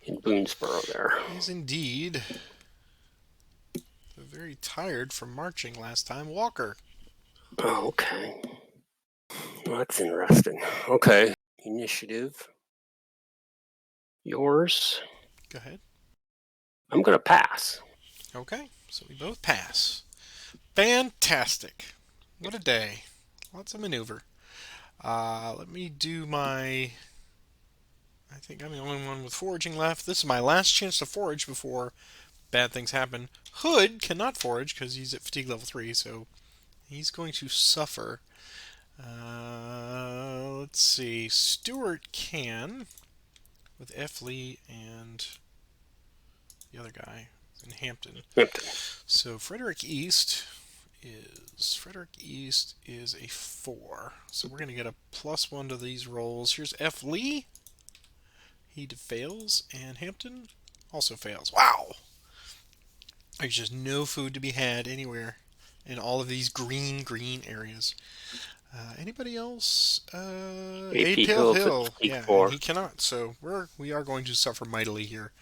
In Boonesboro there. is indeed very tired from marching last time. Walker. Oh, okay. Well, that's interesting. Okay. Initiative. Yours. Go ahead. I'm going to pass. Okay, so we both pass. Fantastic. What a day. Lots of maneuver. Let me do my... I think I'm the only one with foraging left. This is my last chance to forage before bad things happen. Hood cannot forage because he's at fatigue level 3, so he's going to suffer. Let's see. Stewart can with F. Lee and the other guy in Hampton. So Frederick East is a 4. So we're going to get a +1 to these rolls. Here's F. Lee. He fails, and Hampton also fails. Wow! There's just no food to be had anywhere in all of these green areas. Anybody else? AP Pale Hills at Hill. Peak Yeah, 4. and he cannot. So we are going to suffer mightily here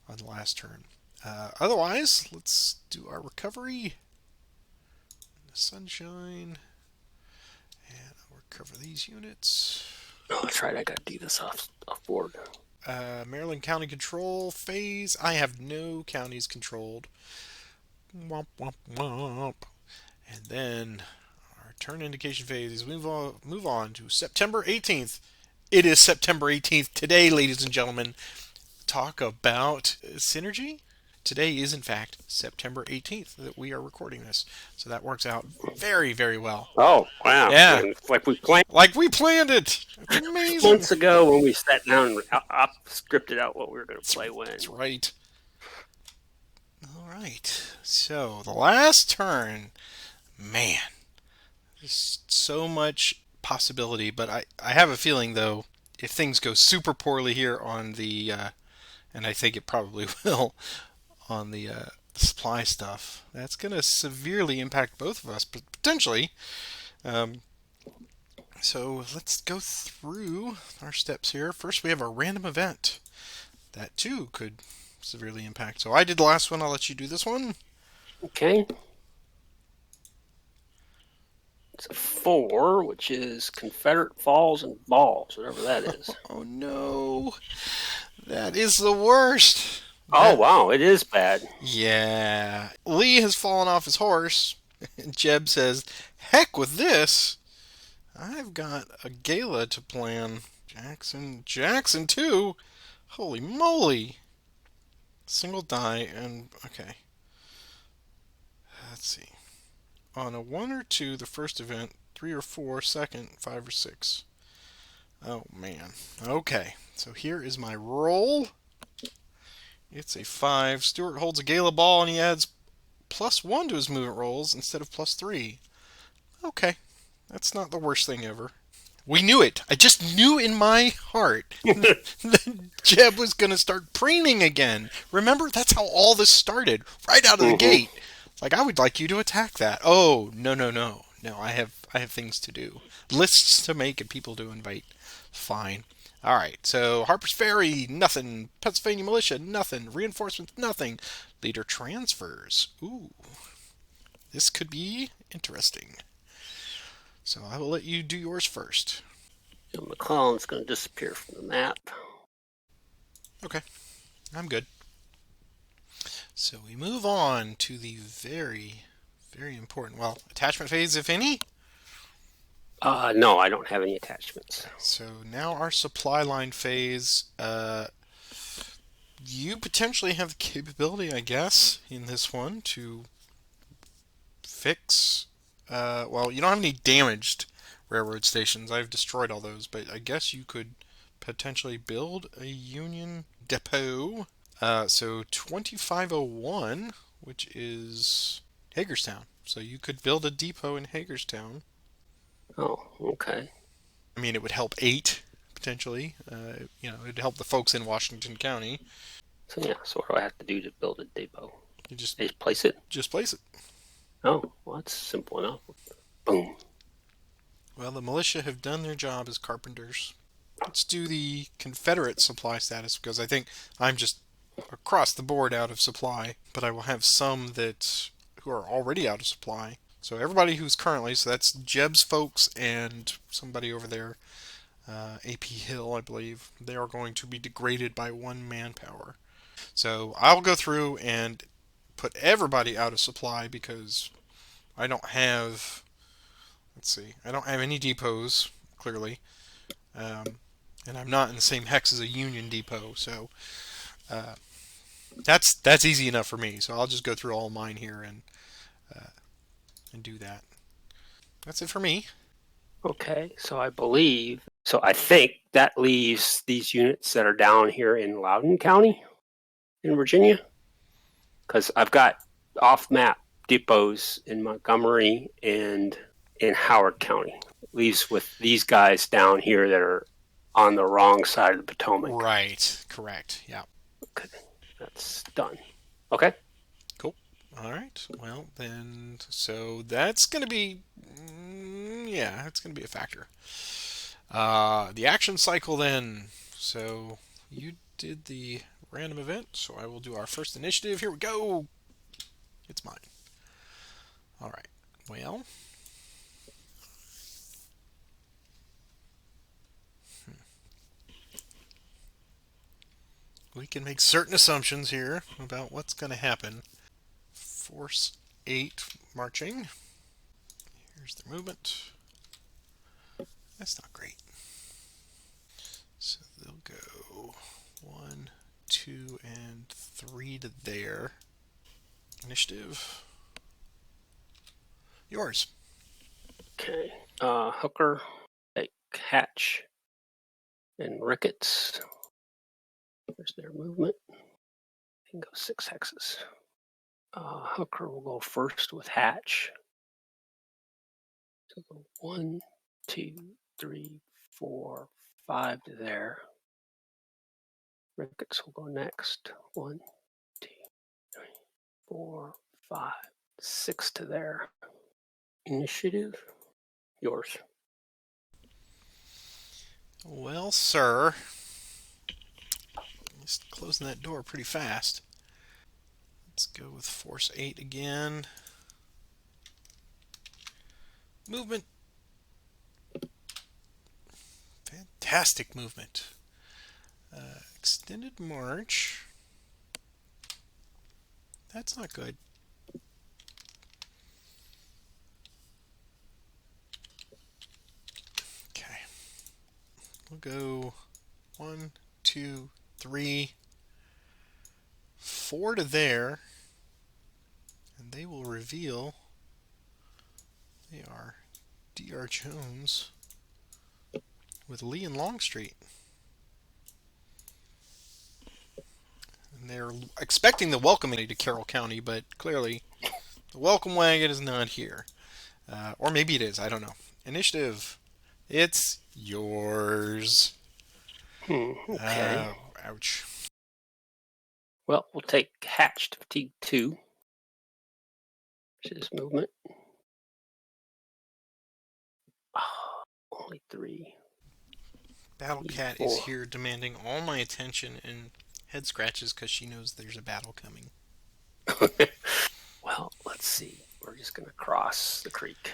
on the last turn. Otherwise, let's do our recovery. The sunshine. And I'll recover these units. Oh, that's right. I got to do this off board. Maryland County Control phase. I have no counties controlled. Womp, womp, womp. And then our turn indication phase is move on to September 18th. It is September 18th today, ladies and gentlemen. Talk about synergy. Today is, in fact, September 18th that we are recording this. So that works out very, very well. Oh, wow. Yeah. Like we planned. Like we planned it. It's amazing. Months ago when we sat down and scripted out what we were going to play when. That's right. All right. So the last turn, man, there's so much possibility. But I have a feeling, though, if things go super poorly here on the, and I think it probably will, on the supply stuff, that's going to severely impact both of us, potentially. So let's go through our steps here. First, we have a random event. That, too, could severely impact. So I did the last one. I'll let you do this one. Okay. It's a 4, which is Confederate Falls and Balls, whatever that is. Oh, no. That is the worst. Oh, wow. It is bad. Yeah. Lee has fallen off his horse. And Jeb says, heck with this. I've got a gala to plan. Jackson too. Holy moly. Single die and okay. Let's see. On a 1 or 2, the first event, 3 or 4, second, 5 or 6. Oh man. Okay. So here is my roll. It's a 5. Stewart holds a gala ball and he adds +1 to his movement rolls instead of +3. Okay. That's not the worst thing ever. We knew it. I just knew in my heart that Jeb was going to start preening again. Remember? That's how all this started. Right out of the gate. Like, I would like you to attack that. Oh, no. No, I have things to do. Lists to make and people to invite. Fine. All right, so Harper's Ferry, nothing. Pennsylvania Militia, nothing. Reinforcements, nothing. Leader transfers. Ooh. This could be interesting. So I will let you do yours first. McClellan's going to disappear from the map. Okay, I'm good. So we move on to the very, very important, well, attachment phase, if any. No, I don't have any attachments. So now our supply line phase. You potentially have the capability, I guess, in this one to fix. Well, you don't have any damaged railroad stations. I've destroyed all those, but I guess you could potentially build a Union depot. So 2501, which is Hagerstown. So you could build a depot in Hagerstown. Oh, okay. I mean, it would help 8, potentially. It'd help the folks in Washington County. So yeah, so what do I have to do to build a depot? You just Place it? place it. Oh, well, that's simple enough. Boom. Well, the militia have done their job as carpenters. Let's do the Confederate supply status because I think I'm just across the board out of supply, but I will have some that who are already out of supply. So everybody who's currently, so that's Jeb's folks and somebody over there, AP Hill, I believe, they are going to be degraded by one manpower. So I'll go through and put everybody out of supply because I don't have, let's see, I don't have any depots, clearly. Um, and I'm not in the same hex as a Union depot, so uh, that's easy enough for me. So I'll just go through all mine here and do that. That's it for me. Okay, so I think that leaves these units that are down here in Loudoun County in Virginia, because I've got off-map depots in Montgomery and in Howard County. It leaves with these guys down here that are on the wrong side of the Potomac. Right, correct. Yeah. Okay, that's done. Okay. Cool. All right. Well, then, so that's going to be, yeah, that's going to be a factor. The action cycle then. So you did the random event, so I will do our first initiative. Here we go. It's mine. All right. Well, we can make certain assumptions here about what's going to happen. Force 8 marching. Here's the movement. That's not great. So they'll go 1, 2, and 3 to there. Initiative. Yours. Okay. Hooker, like Hatch, and Ricketts. There's their movement. They can go 6 hexes. Hooker will go first with Hatch. So go 1, 2, 3, 4, 5 to there. Ricketts will go next. 1, 2, 3, 4, 5, 6 to there. Initiative, yours. Well, sir. Just closing that door pretty fast. Let's go with Force 8 again. Movement. Fantastic movement. Extended march. That's not good. Okay. We'll go 1, 2, 3, 4 to there. And they will reveal they are D.R. Jones with Lee and Longstreet. And they're expecting the welcoming to Carroll County, but clearly the welcome wagon is not here. Or maybe it is, I don't know. Initiative. It's yours. Okay. Ouch. Well, we'll take Hatch to fatigue 2. His movement. Oh, only 3. Battle Cat is here demanding all my attention and head scratches because she knows there's a battle coming. Well, let's see. We're just going to cross the creek.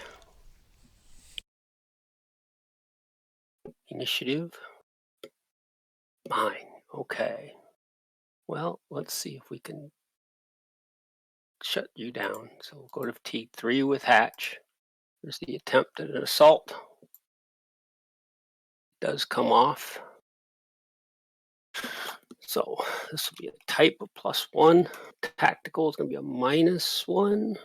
Initiative. Mine. Okay. Well, let's see if we can shut you down. So we'll go to fatigue 3 with Hatch. There's the attempt at an assault. It does come off. So this will be a type of +1. Tactical is going to be a -1.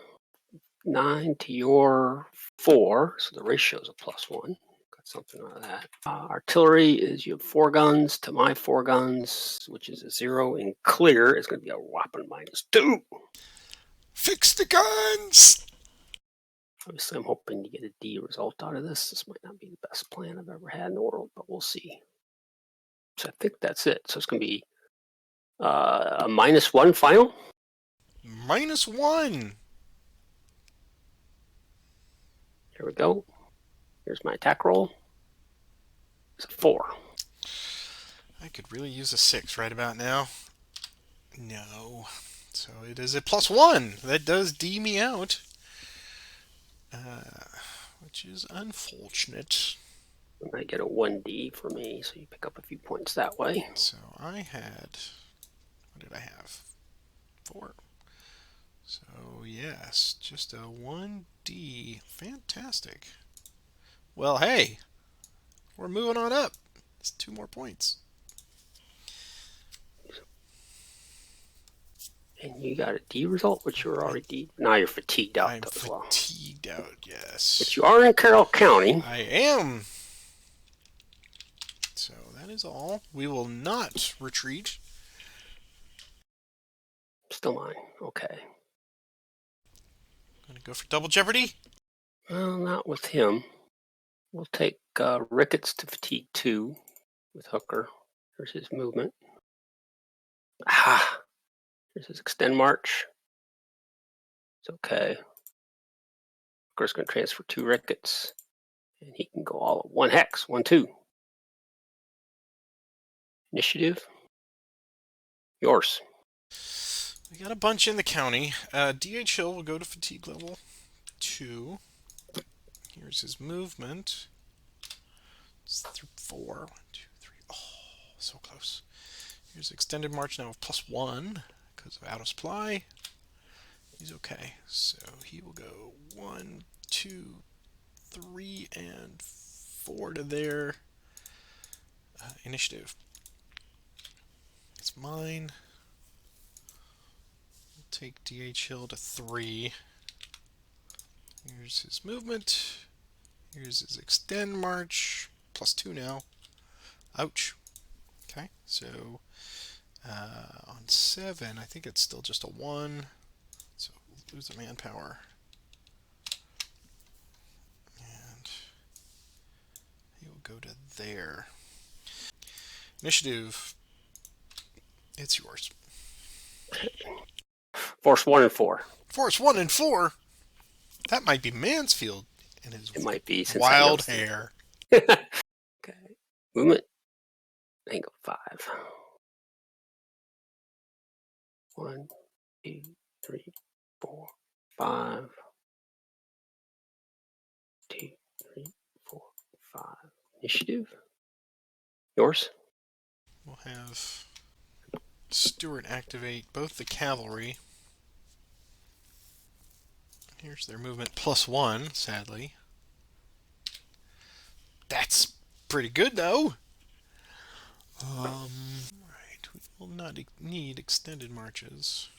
9 to your 4. So the ratio is a +1. Got something out of that. Artillery is you have 4 guns to my 4 guns, which is a 0. And clear is going to be a whopping -2. Fix the guns! Obviously, I'm hoping to get a D result out of this. This might not be the best plan I've ever had in the world, but we'll see. So I think that's it. So it's going to be A -1 final. -1. Here we go. Here's my attack roll. It's a 4. I could really use a 6 right about now. No. So it is a +1. That does D me out. Which is unfortunate. And I get a 1D for me, so you pick up a few points that way. So I had... What did I have? 4. So yes, just a 1D. Fantastic. Well, hey, we're moving on up. It's 2 more points. And you got a D result, which you're already D. Now you're fatigued out I'm as well. fatigued out, yes. But you are in Carroll County. I am. So that is all. We will not retreat. Still mine. Okay. Gonna go for double jeopardy. Well, not with him. We'll take Ricketts to fatigue 2 with Hooker. There's his movement. Ah, there's his extend march. It's okay. Hooker's going to transfer 2 Ricketts, and he can go all at 1 hex. 1, 2. Initiative. Yours. We got a bunch in the county. D.H. Hill will go to fatigue level 2. Here's his movement. It's 4. 1, 2, 3. Oh, so close. Here's extended march now of +1 because of out of supply. He's okay. So he will go 1, 2, 3, and 4 to their initiative. It's mine. We'll take D.H. Hill to 3. Here's his movement. Here's his extend march. +2 now. Ouch. Okay, so on 7, I think it's still just a 1. So lose a manpower. And he will go to there. Initiative. It's yours. Force 1 and 4. Force 1 and 4? That might be Mansfield and his It might be since wild hair. Okay. Movement. Angle 5. 1, 2, 3, 4, 5. 2, 3, 4, 5. Initiative. Yours. We'll have Stewart activate both the cavalry. Here's their movement +1, sadly. That's pretty good, though. Right, we will not need extended marches.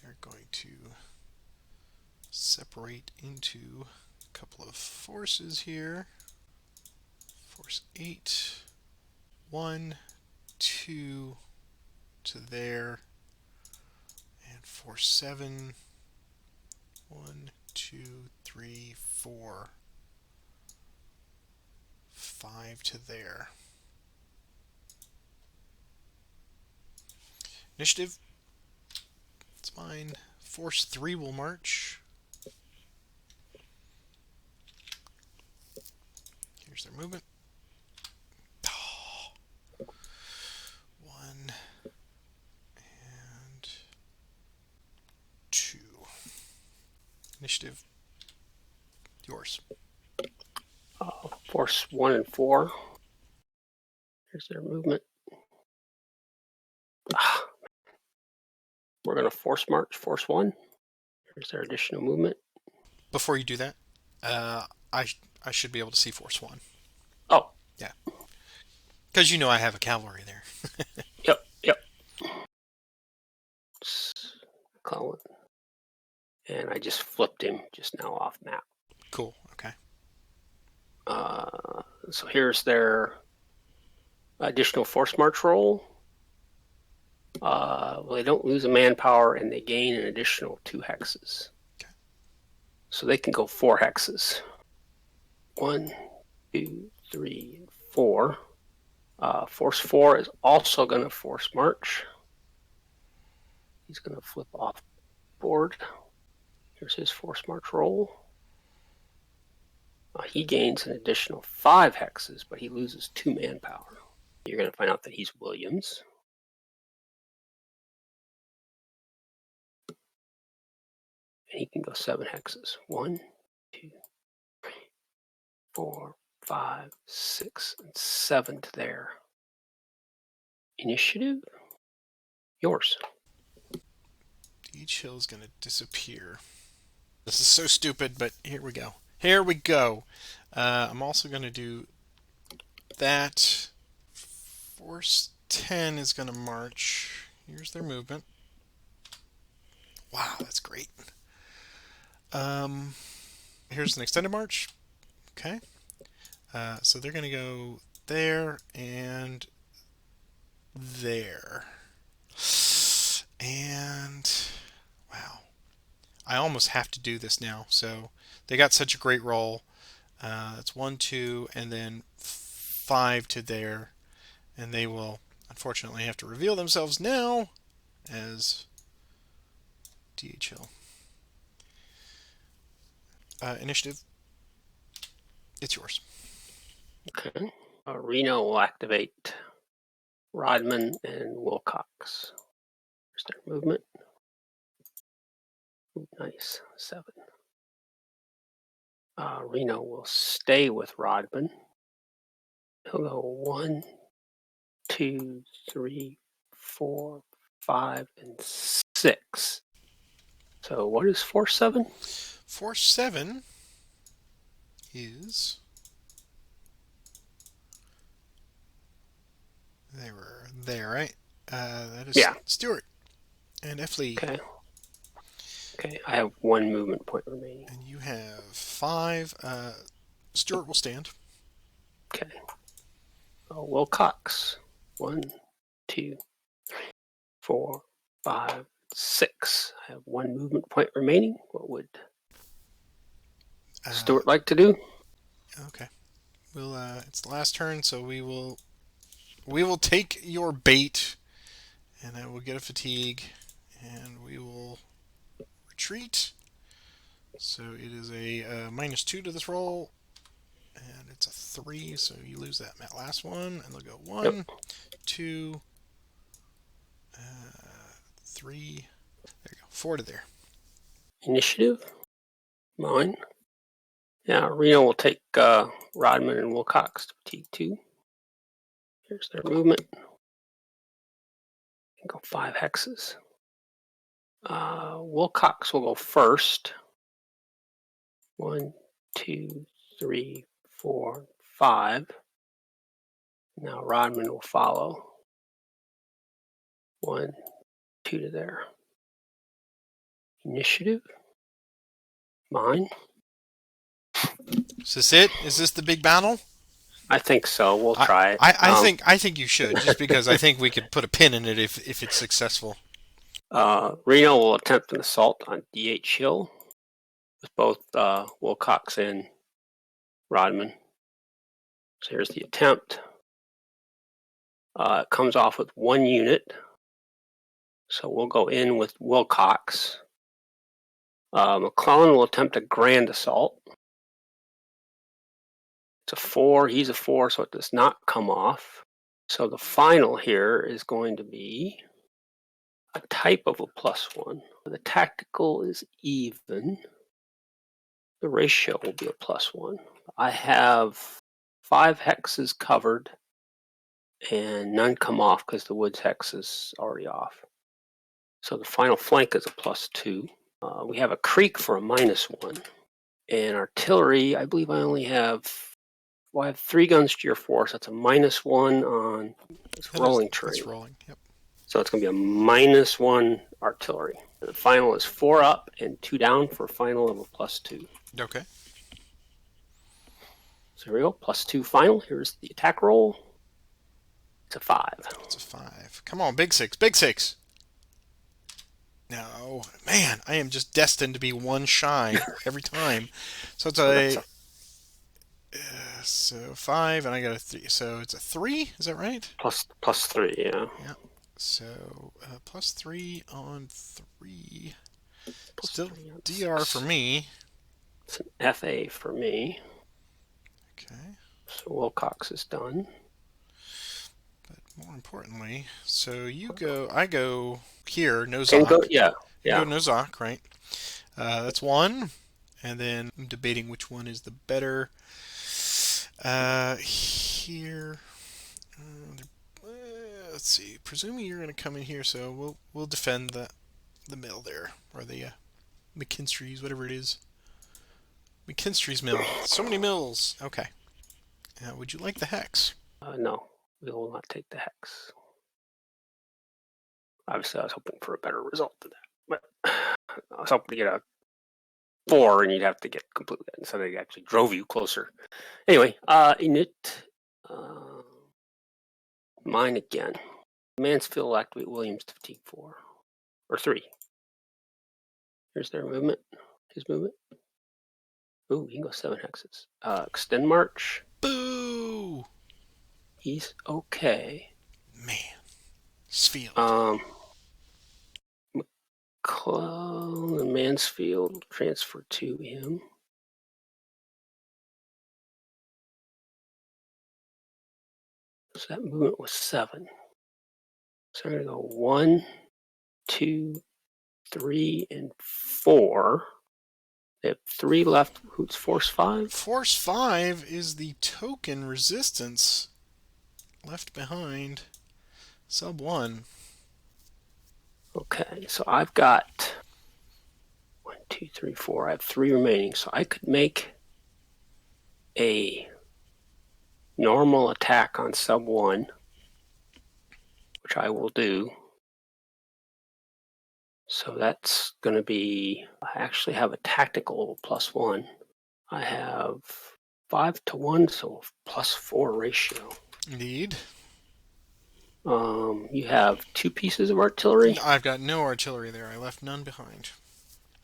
They're going to separate into a couple of forces here. Force 8, 1, 2 to there, and force 7, 1, 2, 3, 4, 5 to there. Initiative. It's mine. Force 3 will march. Here's their movement. 1 and 2. Initiative. Yours. Force 1 and 4. Here's their movement. We're going to force march, force 1. Here's their additional movement. Before you do that, I should be able to see force 1. Oh. Yeah. Because you know I have a cavalry there. Yep. McClellan. And I just flipped him just now off map. Cool. Okay. So here's their additional force march roll. Well, they don't lose a manpower and they gain an additional 2 hexes. Okay. So they can go 4 hexes. 1, 2, 3, and 4. Force 4 is also going to force march. He's going to flip off board. Here's his force march roll. He gains an additional 5 hexes, but he loses 2 manpower. You're going to find out that he's Williams. And he can go 7 hexes. 1, 2, 3, 4, 5, 6, and 7 to there. Initiative? Yours. Each hill is going to disappear. This is so stupid, but here we go. Here we go. I'm also going to do that. Force 10 is going to march. Here's their movement. Wow, that's great. Here's an extended march. Okay. So they're going to go there and there. And wow. I almost have to do this now. So they got such a great roll. It's 1, 2, and then 5 to there. And they will unfortunately have to reveal themselves now as DHL. Initiative. It's yours. Okay. Reno will activate Rodman and Wilcox. There's their movement. Ooh, nice. 7. Reno will stay with Rodman. He'll go 1, 2, 3, 4, 5, and 6. So what is force 7? Force 7 is... They were there, right? That is Stuart and F. Lee. Okay. Okay, I have 1 movement point remaining. And you have 5. Stuart will stand. Okay. Wilcox. 1, 2, 3, 4, 5, 6. I have 1 movement point remaining. What would Stuart like to do? Okay. We'll. It's the last turn, so we will take your bait, and I will get a fatigue, and we will retreat. So it is a -2 to this roll, and it's a 3, so you lose that last one, and they'll go 1, 2, 3. There you go, 4 to there. Initiative? Mine. Yeah, Reno will take Rodman and Wilcox to fatigue 2. Here's their movement. Go 5 hexes. Wilcox will go first. 1, 2, 3, 4, 5. Now Rodman will follow. 1, 2 to there. Initiative? Mine. Is this it? Is this the big battle? I think so. We'll try it. I think you should, just because I think we could put a pin in it if it's successful. Reno will attempt an assault on DH Hill with both Wilcox and Rodman. So here's the attempt. It comes off with 1 unit. So we'll go in with Wilcox. McClellan will attempt a grand assault. It's a 4. He's a 4, so it does not come off. So the final here is going to be a type of a +1. The tactical is even. The ratio will be a +1. I have 5 hexes covered, and none come off because the woods hex is already off. So the final flank is a +2. We have a creek for a -1. And artillery, I believe I only have... Well, I have 3 guns to your 4, so it's a -1 on this rolling terrain. That's rolling, yep. So it's going to be a -1 artillery. And the final is 4 up and 2 down for a final of a +2. Okay. So here we go, +2 final. Here's the attack roll. It's a 5. It's a 5. Come on, big 6, big 6. No, man, I am just destined to be 1 shy every time. So it's a So 5, and I got a 3. So it's a 3. Is that right? Plus 3, yeah. Yeah. So plus 3 on 3. Plus Still 3 on DR 6. for me. It's an FA for me. Okay. So Wilcox is done. But more importantly, so you go, I go here, no And go, Zoc. yeah, You go yeah. no Zoc, right? That's 1. And then I'm debating which one is the better. Here. Let's see. Presuming you're going to come in here, so we'll defend the mill there, or the McKinstry's, whatever it is. McKinstry's mill. So many mills. Okay. Would you like the hex? No, we will not take the hex. Obviously, I was hoping for a better result than that. But I was hoping to get a 4, and you'd have to get completely. So they actually drove you closer. Anyway, init. Mine again. Mansfield activate Williams to fatigue 4 or 3. Here's their movement. His movement. Ooh, he can go 7 hexes. Extend march. Boo! He's okay. Man. Sfield. McClellan and Mansfield transfer to him. So that movement was 7. So I'm going to go 1, 2, 3, and 4. They have 3 left. Who's force 5? Force 5 is the token resistance left behind. Sub 1. Okay, so I've got 1, 2, 3, 4. I have 3 remaining. So I could make a normal attack on sub 1, which I will do. So that's going to be, I actually have a tactical +1. I have 5 to 1, so +4 ratio. Indeed. You have 2 pieces of artillery? I've got no artillery there. I left none behind.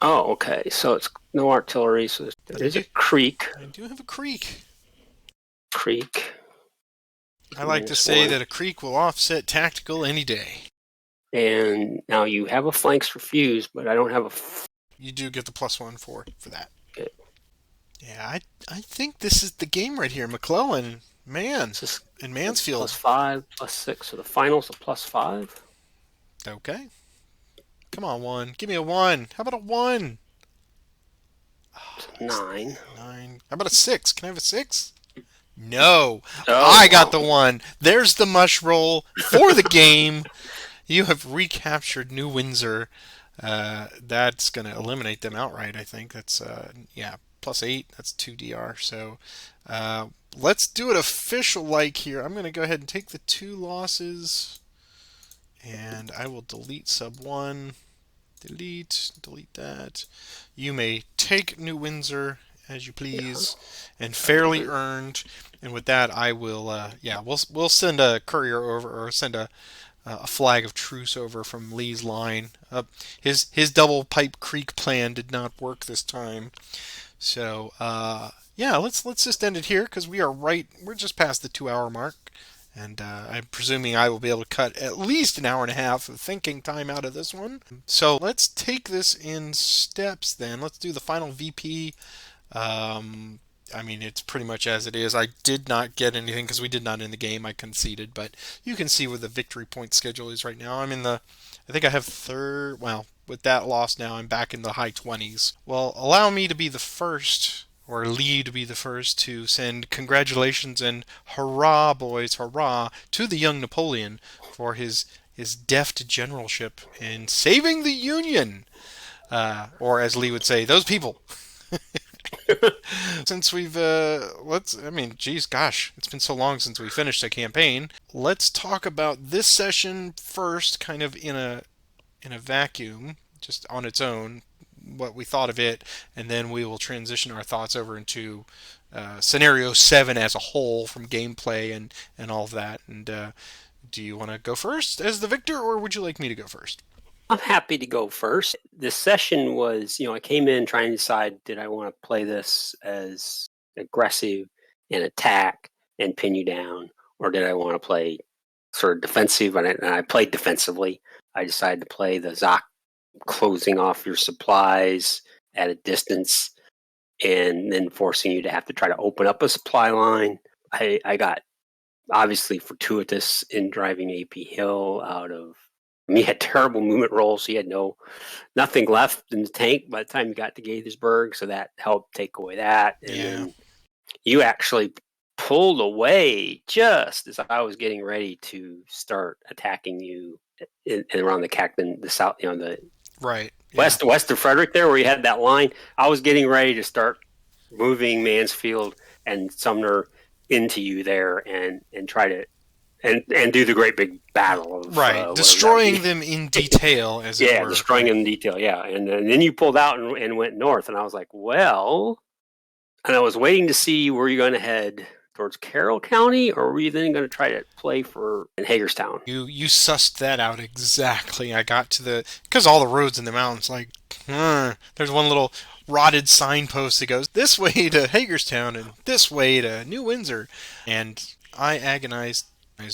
Oh, okay. So it's no artillery. So there is a creek. I do have a creek. I like to say that a creek will offset tactical any day. And now you have a flanks refused, but I don't have a. You do get the +1 for that. Okay. Yeah, I think this is the game right here. McClellan, man, and Mansfield. +5, +6. So the finals a +5. Okay. Come on, 1. Give me a 1. How about a 1? 9. 9. How about a 6? Can I have a 6? No. Oh, I got the 1. There's the mush roll for the game. You have recaptured New Windsor. That's going to eliminate them outright, I think. That's, yeah, +8. That's 2 DR. So let's do it official-like here. I'm going to go ahead and take the 2 losses. And I will delete sub 1. Delete that. You may take New Windsor as you please, and fairly earned. And with that, I will, yeah, we'll send a courier over, or send a flag of truce over from Lee's line. His double pipe creek plan did not work this time. So yeah, let's just end it here because we're just past the 2-hour mark. And I'm presuming I will be able to cut at least an hour and a half of thinking time out of this one. So let's take this in steps then. Let's do the final VP. I mean, it's pretty much as it is. I did not get anything because we did not end the game. I conceded. But you can see where the victory point schedule is right now. I'm in the, I think I have third, well, with that loss now, I'm back in the high 20s. Well, allow me to be the first, or Lee to be the first, to send congratulations and hurrah, boys, hurrah, to the young Napoleon for his deft generalship in saving the Union. Or as Lee would say, those people. Since we've, I mean, geez, gosh, it's been so long since we finished a campaign. Let's talk about this session first, kind of in a vacuum, just on its own, what we thought of it, and then we will transition our thoughts over into scenario 7 as a whole from gameplay and all of that. And do you want to go first as the victor, or would you like me to go first? I'm happy to go first. This session was, I came in trying to decide, did I want to play this as aggressive and attack and pin you down, or did I want to play sort of defensive? And I played defensively. I decided to play the Zoc closing off your supplies at a distance and then forcing you to have to try to open up a supply line. I got obviously fortuitous in driving AP Hill out of. I mean, he had terrible movement rolls. He had nothing left in the tank by the time you got to Gaithersburg, so that helped take away that. And then you actually pulled away just as I was getting ready to start attacking you around the south, the right west of Frederick there, where you had that line. I was getting ready to start moving Mansfield and Sumner into you there and try to and do the great big battle of destroying them in detail, as it were. Destroying them in detail, and then you pulled out and went north, and I was like, well, and I was waiting to see, were you going to head towards Carroll County, or were you then going to try to play in Hagerstown? You sussed that out exactly. I got to because all the roads in the mountains, like, there's one little rotted signpost that goes this way to Hagerstown and this way to New Windsor, and I agonized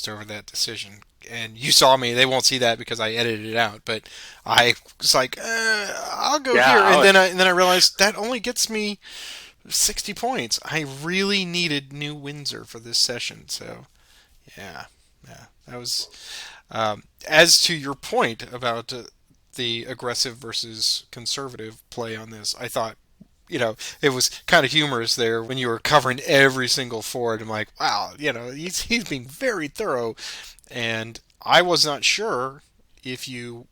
over that decision. And you saw me. They won't see that because I edited it out. But I was like, I'll go here, and then I realized that only gets me 60 points. I really needed New Windsor for this session. So, yeah, that was. As to your point about the aggressive versus conservative play on this, I thought, it was kind of humorous there when you were covering every single ford. I'm like, wow, he's being very thorough, and I was not sure if you.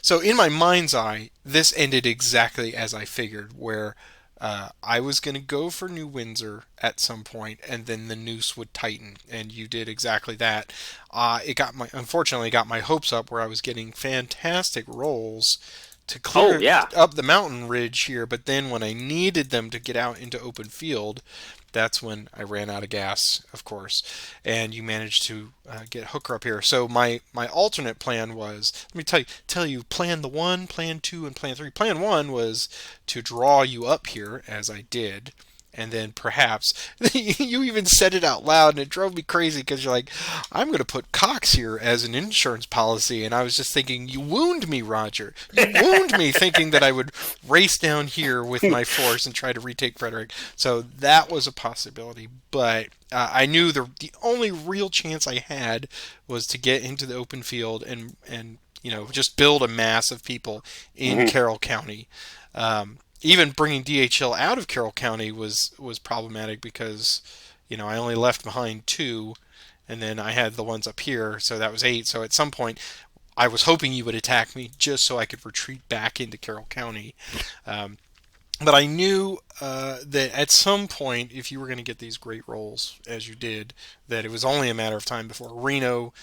So in my mind's eye, this ended exactly as I figured, where I was going to go for New Windsor at some point, and then the noose would tighten, and you did exactly that. Unfortunately, got my hopes up where I was getting fantastic rolls to clear up the mountain ridge here, but then when I needed them to get out into open field, that's when I ran out of gas, of course, and you managed to get Hooker up here. So my alternate plan was, let me tell you, plan 1, plan 2, and plan 3. Plan 1 was to draw you up here, as I did, and then perhaps, you even said it out loud, and it drove me crazy because you're like, I'm going to put Cox here as an insurance policy, and I was just thinking, you wound me, Roger. You wound me thinking that I would race down here with my force and try to retake Frederick. So that was a possibility, but I knew the only real chance I had was to get into the open field and just build a mass of people in Carroll County. Even bringing DHL out of Carroll County was problematic because, I only left behind 2, and then I had the ones up here, so that was 8. So at some point, I was hoping you would attack me just so I could retreat back into Carroll County. But I knew that at some point, if you were going to get these great rolls, as you did, that it was only a matter of time before Reno,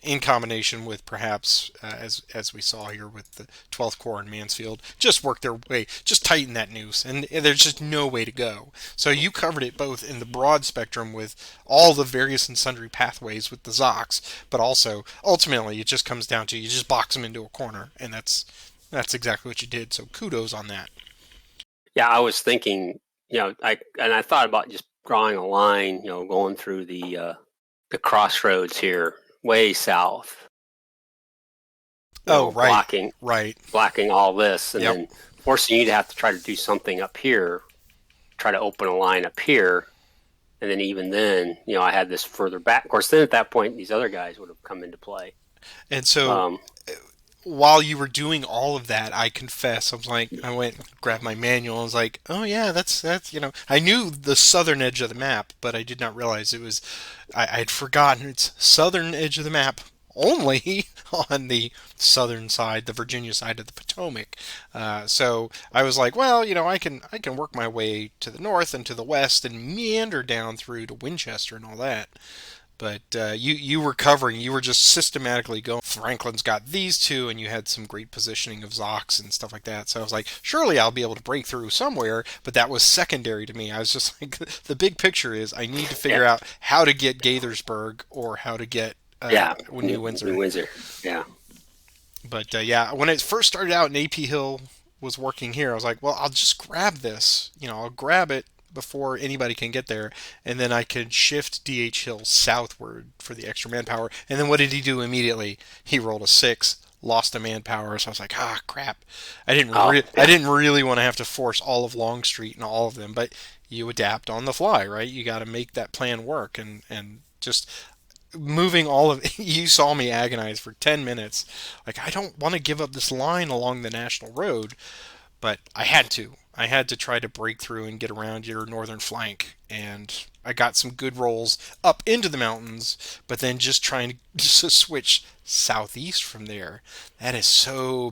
in combination with perhaps, as we saw here with the 12th Corps in Mansfield, just work their way, just tighten that noose, and there's just no way to go. So you covered it both in the broad spectrum with all the various and sundry pathways with the Zocs, but also, ultimately, it just comes down to you just box them into a corner, and that's exactly what you did, so kudos on that. Yeah, I was thinking, I thought about just drawing a line, going through the crossroads here, way south. Blocking all this, and then forcing you to have to try to do something up here, try to open a line up here, and then even then, I had this further back. Of course, then at that point, these other guys would have come into play. And so, while you were doing all of that, I confess, I went and grabbed my manual. I was like, oh yeah, that's I knew the southern edge of the map, but I did not realize it was. I'd forgotten it's southern edge of the map only on the southern side, the Virginia side of the Potomac. So I was like, well, I can work my way to the north and to the west and meander down through to Winchester and all that. But you were covering, you were just systematically going, Franklin's got these 2, and you had some great positioning of Zocs and stuff like that. So I was like, surely I'll be able to break through somewhere, but that was secondary to me. I was just like, the big picture is I need to figure out how to get Gaithersburg or how to get New Windsor. New Windsor, yeah. But when it first started out and AP Hill was working here, I was like, well, I'll just grab this. I'll grab it before anybody can get there, and then I could shift D.H. Hill southward for the extra manpower. And then what did he do immediately? He rolled a 6, lost a manpower, so I was like, crap. I didn't really want to have to force all of Longstreet and all of them, but you adapt on the fly, right? You got to make that plan work, and just moving all of you saw me agonize for 10 minutes. Like, I don't want to give up this line along the national road, but I had to. I had to try to break through and get around your northern flank, and I got some good rolls up into the mountains, but then just trying to switch southeast from there. That is so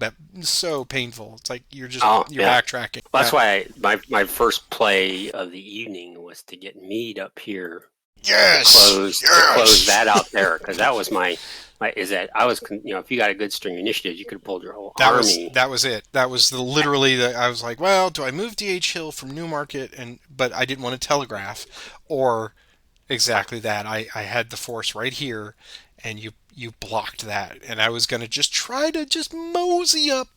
painful. It's like you're backtracking. That's why my first play of the evening was to get Meade up here. Yes. To close that out there, because that was my if you got a good string of initiatives, you could have pulled your whole army. That was it. That was literally I was like, well, do I move D.H. Hill from Newmarket? But I didn't want to telegraph, or exactly that. I had the force right here, and you blocked that, and I was going to just try to just mosey up,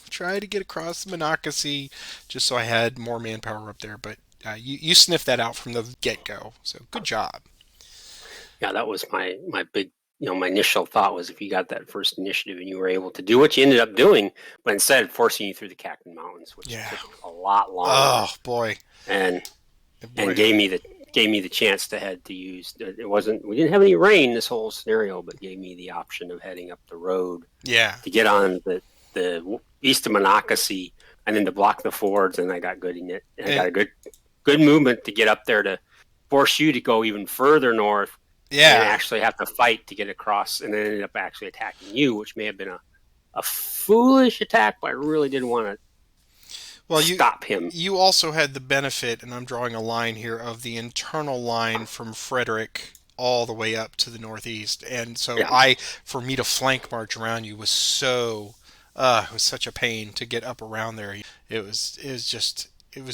try to get across Monocacy, just so I had more manpower up there. But you sniffed that out from the get-go, so good job. Yeah, that was my big. My initial thought was if you got that first initiative and you were able to do what you ended up doing, but instead forcing you through the Cactus Mountains, which took a lot longer. Oh boy! And gave me the chance to head to use. We didn't have any rain this whole scenario, but gave me the option of heading up the road. Yeah. To get on the east of Monocacy and then to block the fords, and I got good in it. And I got a good movement to get up there to force you to go even further north. Yeah. And actually have to fight to get across, and then ended up actually attacking you, which may have been a foolish attack, but I really didn't want to stop him. You also had the benefit, and I'm drawing a line here, of the internal line from Frederick all the way up to the northeast. And so for me to flank march around you was it was such a pain to get up around there. It was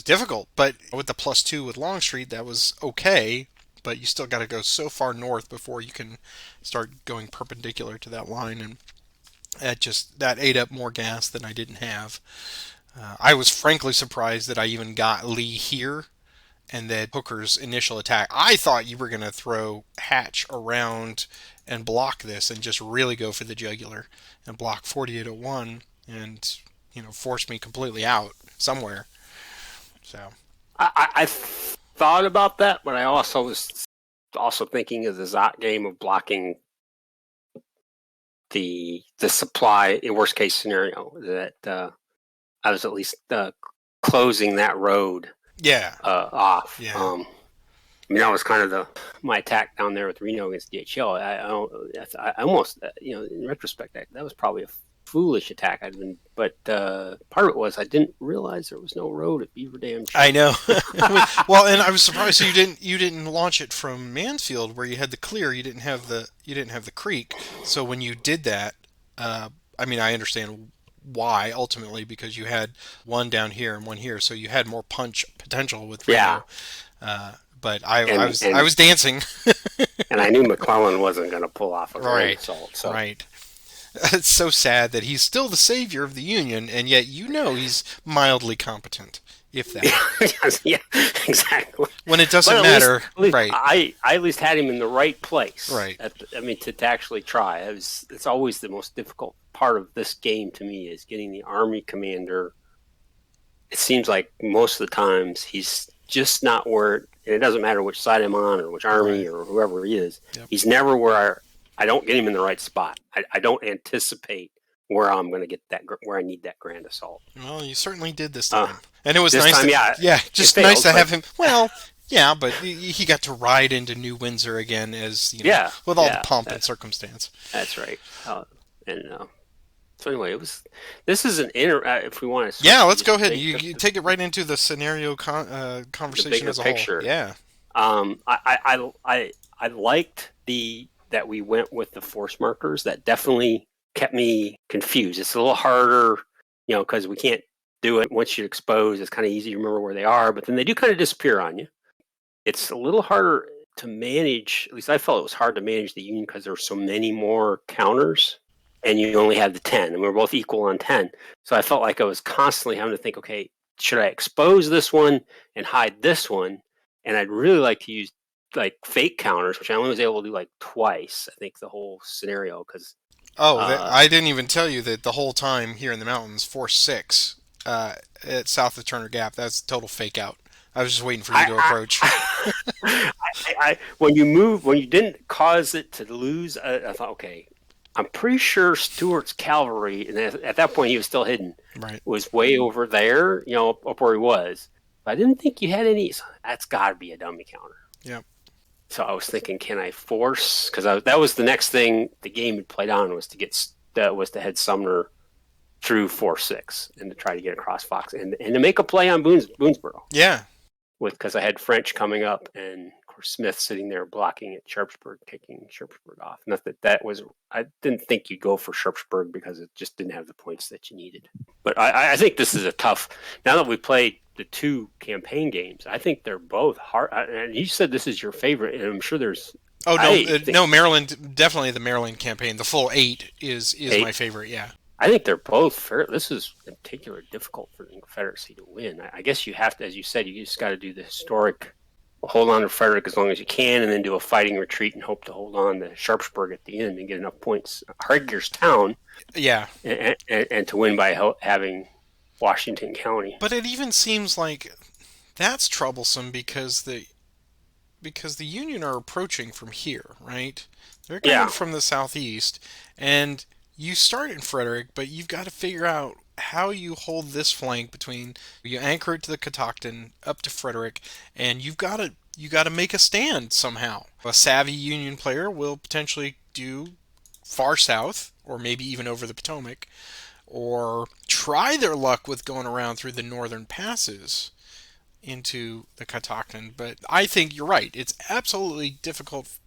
difficult, but with the +2 with Longstreet, that was okay. But you still got to go so far north before you can start going perpendicular to that line, and that ate up more gas than I didn't have. I was frankly surprised that I even got Lee here, and that Hooker's initial attack. I thought you were going to throw Hatch around and block this, and just really go for the jugular and block 4801, and force me completely out somewhere. So I thought about that, but I also was thinking of the Zot game of blocking the supply in worst case scenario, that I was at least closing that road off. Yeah. That was kind of my attack down there with Reno against DHL. I almost, in retrospect, that was probably a foolish attack. But part of it was I didn't realize there was no road at Beaver Dam. I know. Well, and I was surprised you didn't launch it from Mansfield, where you had the clear. You didn't have the creek. So when you did that, I understand why ultimately, because you had one down here and one here, so you had more punch potential with Reno. But I was dancing, and I knew McClellan wasn't going to pull off a great assault. So. Right. It's so sad that he's still the savior of the Union, and yet he's mildly competent, if that. Yeah, exactly. When it doesn't matter, right? I at least had him in the right place, right? To actually try. It's always the most difficult part of this game to me, is getting the army commander. It seems like most of the times he's just not where, and it doesn't matter which side I'm on or which army or whoever he is. Yep. He's never where I don't get him in the right spot. I don't anticipate where I'm going to get where I need that grand assault. Well, you certainly did this time, and it was nice. Just nice to have him. Well, yeah, but he got to ride into New Windsor again, with all the pomp and circumstance. That's right. So anyway, this is an if we want to. Yeah, let's go ahead. You take it right into the scenario conversation as a picture. Whole. Yeah. I liked that we went with the force markers. That definitely kept me confused. It's a little harder, because we can't do it once you expose. It's kind of easy to remember where they are, but then they do kind of disappear on you. It's a little harder to manage. At least I felt it was hard to manage the Union because there were so many more counters, and you only had the 10, and we were both equal on 10. So I felt like I was constantly having to think, okay, should I expose this one and hide this one? And I'd really like to use like fake counters, which I only was able to do like twice, I think, the whole scenario, because Oh, uh, I didn't even tell you that the whole time here in the mountains, Force 6 at south of Turner Gap, that's total fake out. I was just waiting for you to I, approach. when you didn't cause it to lose, I thought, okay, I'm pretty sure Stuart's cavalry, and at that point he was still hidden, Right. was way over there, up where he was. But I didn't think you had any. So that's got to be a dummy counter. Yep. So I was thinking, can I force? Because that was the next thing the game had played on, was to head Sumner through 4-6 and to try to get across Fox and to make a play on Boonesboro. Yeah. Because I had French coming up and of course Smith sitting there blocking at Sharpsburg, taking Sharpsburg off. Not that was, I didn't think you'd go for Sharpsburg because it just didn't have the points that you needed. But I think this is a tough. Now that we played the two campaign games, I think they're both hard. And you said this is your favorite, and I'm sure there's. Oh no, no, Maryland, definitely the Maryland campaign. The full 8 is 8. My favorite. Yeah. I think they're both fair. This is in particular difficult for the Confederacy to win. I guess you have to, as you said, you just got to do the historic, hold on to Frederick as long as you can, and then do a fighting retreat and hope to hold on to Sharpsburg at the end and get enough points, Hagerstown, Yeah. and to win by having Washington County. But it even seems like that's troublesome because the Union are approaching from here, right? They're coming from the southeast, and you start in Frederick, but you've got to figure out how you hold this flank between, you anchor it to the Catoctin up to Frederick, and you got to make a stand somehow. A savvy Union player will potentially do far south, or maybe even over the Potomac, or try their luck with going around through the northern passes into the Catoctin. But I think you're right. It's absolutely difficult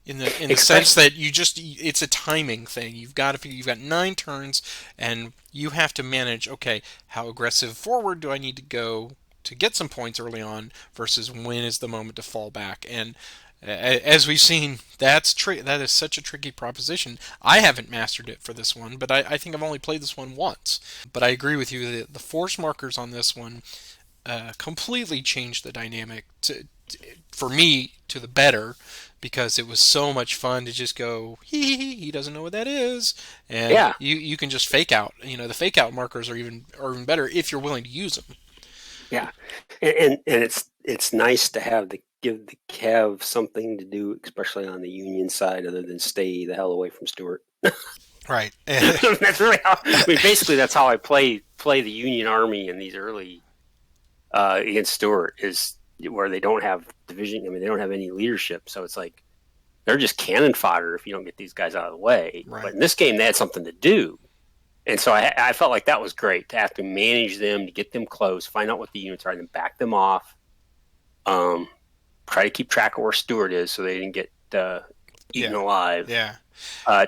in the sense that it's a timing thing. You've got to figure, you've got 9 turns, and you have to manage, okay, how aggressive forward do I need to go to get some points early on versus when is the moment to fall back. And as we've seen, that is such a tricky proposition. I haven't mastered it for this one, but I think I've only played this one once. But I agree with you that the force markers on this one completely changed the dynamic for me to the better, because it was so much fun to just go, he doesn't know what that is, and you can just fake out. The fake out markers are even better if you're willing to use them. Yeah, and it's nice to give the Cav something to do, especially on the Union side, other than stay the hell away from Stuart. Right. That's really how. Basically, that's how I play the Union Army in these early against Stuart, is where they don't have division. They don't have any leadership, so it's like they're just cannon fodder if you don't get these guys out of the way. Right. But in this game, they had something to do, and so I felt like that was great to have to manage them, to get them close, find out what the units are, and then back them off. Try to keep track of where Stuart is so they didn't get eaten alive. Yeah.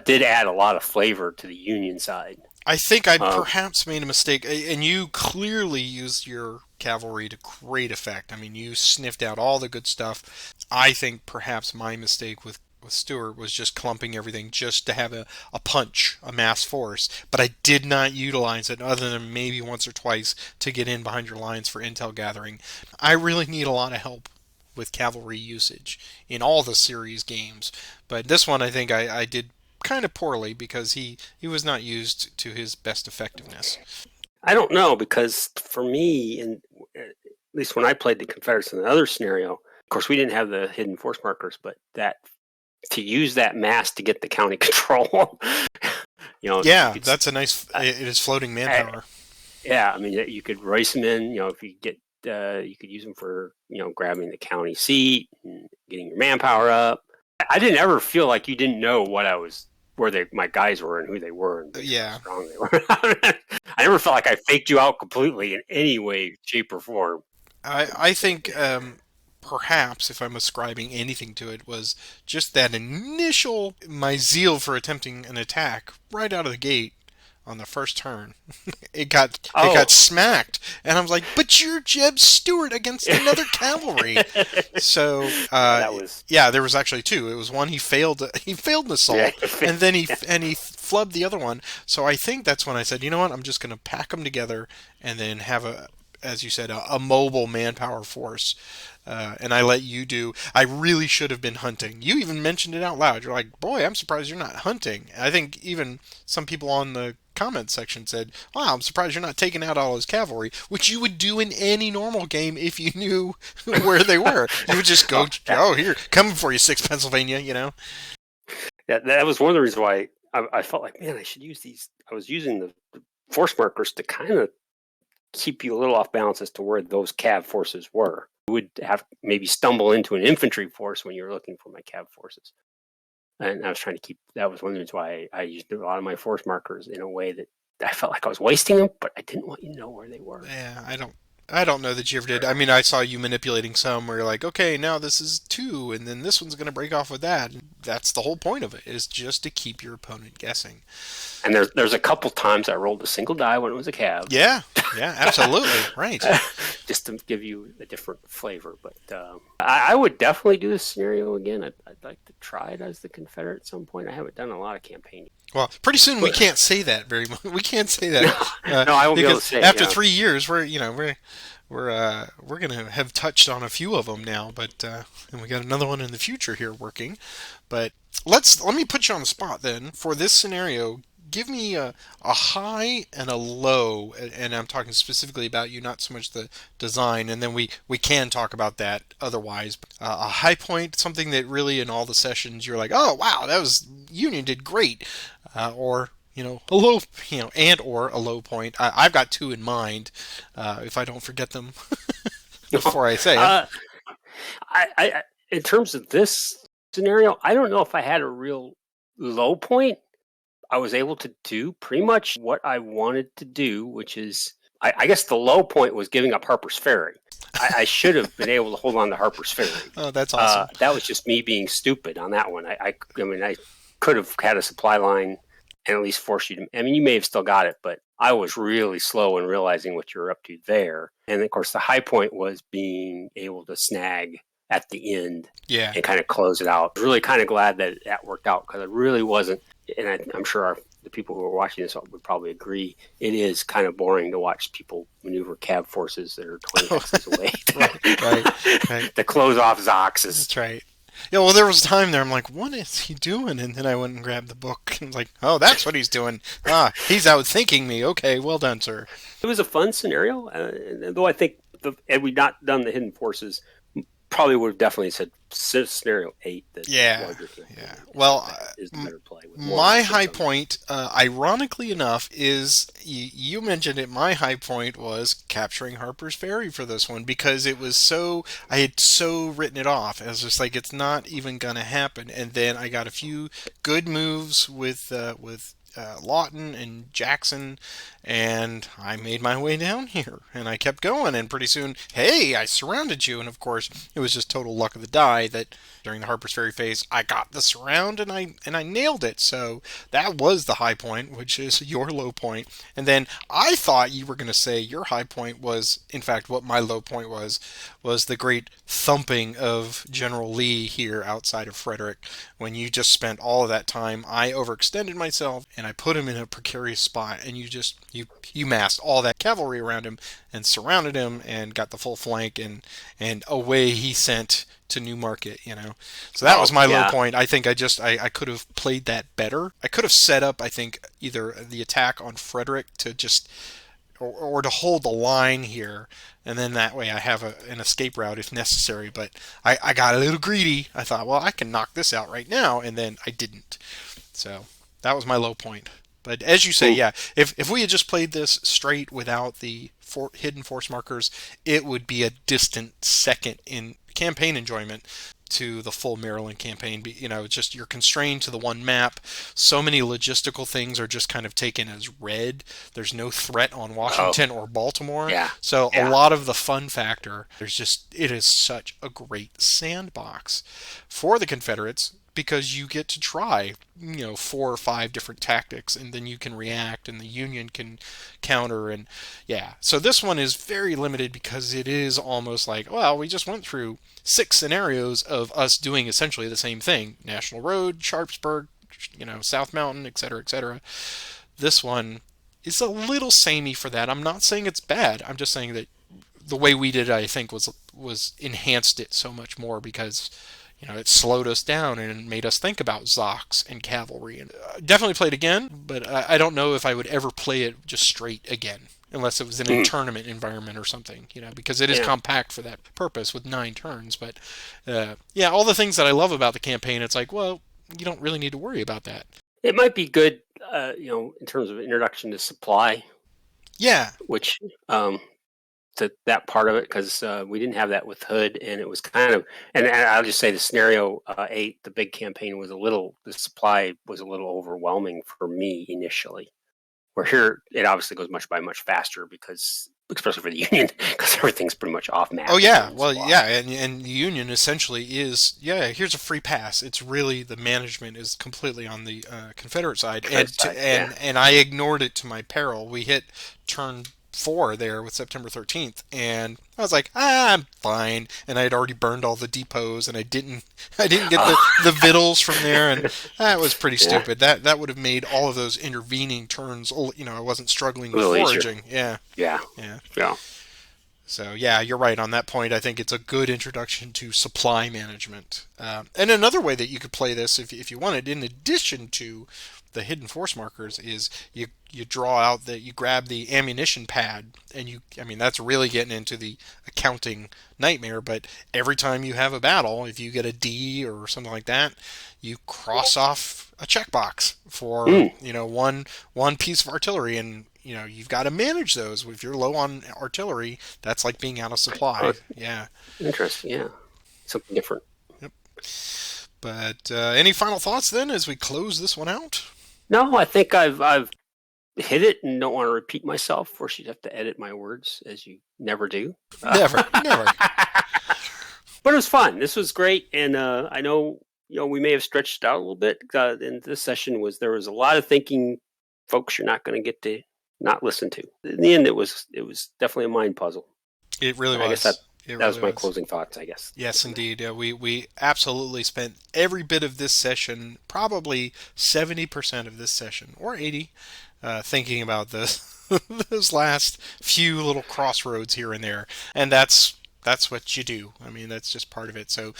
Did add a lot of flavor to the Union side. I think I perhaps made a mistake, and you clearly used your cavalry to great effect. You sniffed out all the good stuff. I think perhaps my mistake with Stuart was just clumping everything just to have a punch, a mass force, but I did not utilize it other than maybe once or twice to get in behind your lines for intel gathering. I really need a lot of help with cavalry usage in all the series games, but this one I think I did kind of poorly because he was not used to his best effectiveness. I don't know, because for me, and at least when I played the Confederates in the other scenario, of course we didn't have the hidden force markers, but that to use that mass to get the county control, that's a nice. It is floating manpower. You could race them in. If you get, you could use them for grabbing the county seat and getting your manpower up. I didn't ever feel like you didn't know where my guys were and who they were and how strong they were. I never felt like I faked you out completely in any way, shape, or form. I think perhaps if I'm ascribing anything to it was just that initial, my zeal for attempting an attack right out of the gate on the first turn. It got smacked, and I was like, "But you're Jeb Stuart against another cavalry." So there was actually 2. It was one he failed an assault, and then he flubbed the other one. So I think that's when I said, you know what, I'm just going to pack them together and then have as you said, a mobile manpower force. And I let you do. I really should have been hunting. You even mentioned it out loud. You're like, boy, I'm surprised you're not hunting. I think even some people on the comment section said, wow, I'm surprised you're not taking out all his cavalry, which you would do in any normal game if you knew where they were. You would just go, oh, here, coming for you, 6 Pennsylvania, you know? That was one of the reasons why I felt like, man, I should use these. I was using the force markers to kind of keep you a little off balance as to where those cav forces were. You would have maybe stumble into an infantry force when you were looking for my cav forces. And I was trying to keep, that was one of the reasons why I used a lot of my force markers in a way that I felt like I was wasting them, but I didn't want you to know where they were. Yeah, I don't know that you ever did. I mean, I saw you manipulating some where you're like, okay, now this is 2, and then this one's going to break off with that. That's the whole point of it, is just to keep your opponent guessing. And there's a couple times I rolled a single die when it was a cav. Yeah, absolutely, right. Just to give you a different flavor. But I would definitely do this scenario again. I'd like to try it as the Confederate at some point. I haven't done a lot of campaigning. Well, pretty soon we can't say that very much. We can't say that. No, I won't be able to say. After 3 years, we're gonna have touched on a few of them now, but and we got another one in the future here working. But let me put you on the spot then for this scenario. Give me a high and a low, and I'm talking specifically about you, not so much the design, and then we can talk about that otherwise. A high point, something that really in all the sessions you're like, oh wow, that was Union did great, or a low, and or a low point. I've got 2 in mind, if I don't forget them before I say it. I in terms of this scenario, I don't know if I had a real low point. I was able to do pretty much what I wanted to do, which is, I guess the low point was giving up Harper's Ferry. I should have been able to hold on to Harper's Ferry. Oh, that's awesome. That was just me being stupid on that one. I mean, I could have had a supply line and at least force you to, I mean, you may have still got it, but I was really slow in realizing what you were up to there. And of course, the high point was being able to snag at the end and kind of close it out. I was really kind of glad that that worked out, because it really wasn't, and I'm sure the people who are watching this would probably agree, it is kind of boring to watch people maneuver cav forces that are 20 hexes away right. to close off Zoxes. That's right. Yeah, well, there was a time there I'm like, what is he doing? And then I went and grabbed the book and was like, oh, that's what he's doing. He's outthinking me. Okay, well done, sir. It was a fun scenario, though I think had we not done the hidden forces, probably would have definitely said scenario 8. Well, is the better play. My high point, ironically enough, is you mentioned it. My high point was capturing Harper's Ferry for this one, because it was I had so written it off. I was just like, it's not even gonna happen. And then I got a few good moves with Lawton and Jackson, and I made my way down here, and I kept going, and pretty soon, hey, I surrounded you. And of course, it was just total luck of the die that during the Harper's Ferry phase, I got the surround, and I nailed it. So that was the high point, which is your low point. And then I thought you were going to say your high point was, in fact, what my low point was the great thumping of General Lee here outside of Frederick, when you just spent all of that time. I overextended myself, and I put him in a precarious spot, and you massed all that cavalry around him and surrounded him and got the full flank, and away he sent to Newmarket, So that was my low point. I think I could have played that better. I could have set up, I think, either the attack on Frederick to just or to hold the line here, and then that way I have an escape route if necessary. But I got a little greedy. I thought, well, I can knock this out right now, and then I didn't. So that was my low point. But as you say, yeah, if we had just played this straight without the hidden force markers, it would be a distant second in campaign enjoyment to the full Maryland campaign. Just you're constrained to the one map. So many logistical things are just kind of taken as read. There's no threat on Washington or Baltimore. So a lot of the fun factor, it is such a great sandbox for the Confederates, because you get to try, 4 or 5 different tactics, and then you can react, and the Union can counter, and So this one is very limited, because it is almost like, well, we just went through 6 scenarios of us doing essentially the same thing. National Road, Sharpsburg, South Mountain, etc., etc. This one is a little samey for that. I'm not saying it's bad. I'm just saying that the way we did it, I think, was enhanced it so much more because it slowed us down and made us think about Zocs and cavalry. And definitely played again, but I don't know if I would ever play it just straight again, unless it was in a tournament environment or something, because it is compact for that purpose with 9 turns. But yeah, all the things that I love about the campaign, it's like, well, you don't really need to worry about that. It might be good, in terms of introduction to supply. Yeah. Which to that part of it, because we didn't have that with Hood, and it was kind of, and I'll just say the scenario 8, the big campaign the supply was a little overwhelming for me initially. Where here, it obviously goes much faster because, especially for the Union, because everything's pretty much off map. Oh yeah, well yeah, and the Union essentially is, here's a free pass. It's really the management is completely on the Confederate side, and I ignored it to my peril. We hit turn 4 there with September 13th, and I was like, I'm fine. And I had already burned all the depots, and I didn't get the victuals from there, and that was pretty stupid. That would have made all of those intervening turns. I wasn't struggling with foraging. Yeah. So yeah, you're right on that point. I think it's a good introduction to supply management. And another way that you could play this, if you wanted, in addition to the hidden force markers, is you draw out you grab the ammunition pad, and that's really getting into the accounting nightmare. But every time you have a battle, if you get a D or something like that, you cross off a checkbox for one piece of artillery, and you've got to manage those. If you're low on artillery, that's like being out of supply. Yeah. Interesting. Yeah. Something different. Yep. But any final thoughts then as we close this one out? No, I think I've hit it, and don't want to repeat myself. Of course, you'd have to edit my words, as you never do. Never. But it was fun. This was great, and I know we may have stretched it out a little bit. In this session there was a lot of thinking, folks. You're not going to get to not listen to. In the end, it was definitely a mind puzzle. It really was. I guess that was my closing thoughts, I guess. Yes, indeed. We absolutely spent every bit of this session, probably 70% of this session, or 80, thinking about those last few little crossroads here and there. And that's what you do. That's just part of it. So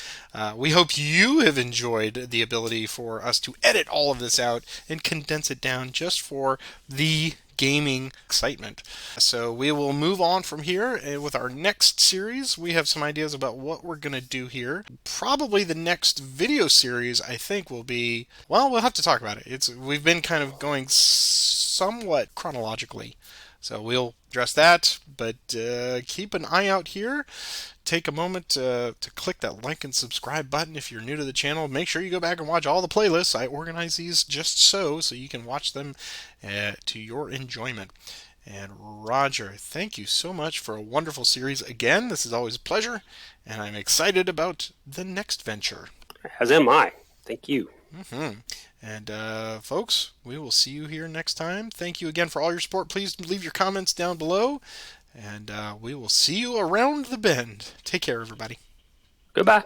we hope you have enjoyed the ability for us to edit all of this out and condense it down just for the gaming excitement. So we will move on from here with our next series. We have some ideas about what we're going to do here. Probably the next video series, I think, will be, well, we'll have to talk about it. We've been kind of going somewhat chronologically. So we'll address that, but keep an eye out here. Take a moment to click that like and subscribe button if you're new to the channel. Make sure you go back and watch all the playlists. I organize these just so you can watch them to your enjoyment. And Roger, thank you so much for a wonderful series again. This is always a pleasure, and I'm excited about the next venture. As am I. Thank you. Mm-hmm. And folks, we will see you here next time. Thank you again for all your support. Please leave your comments down below, and we will see you around the bend. Take care, everybody. Goodbye.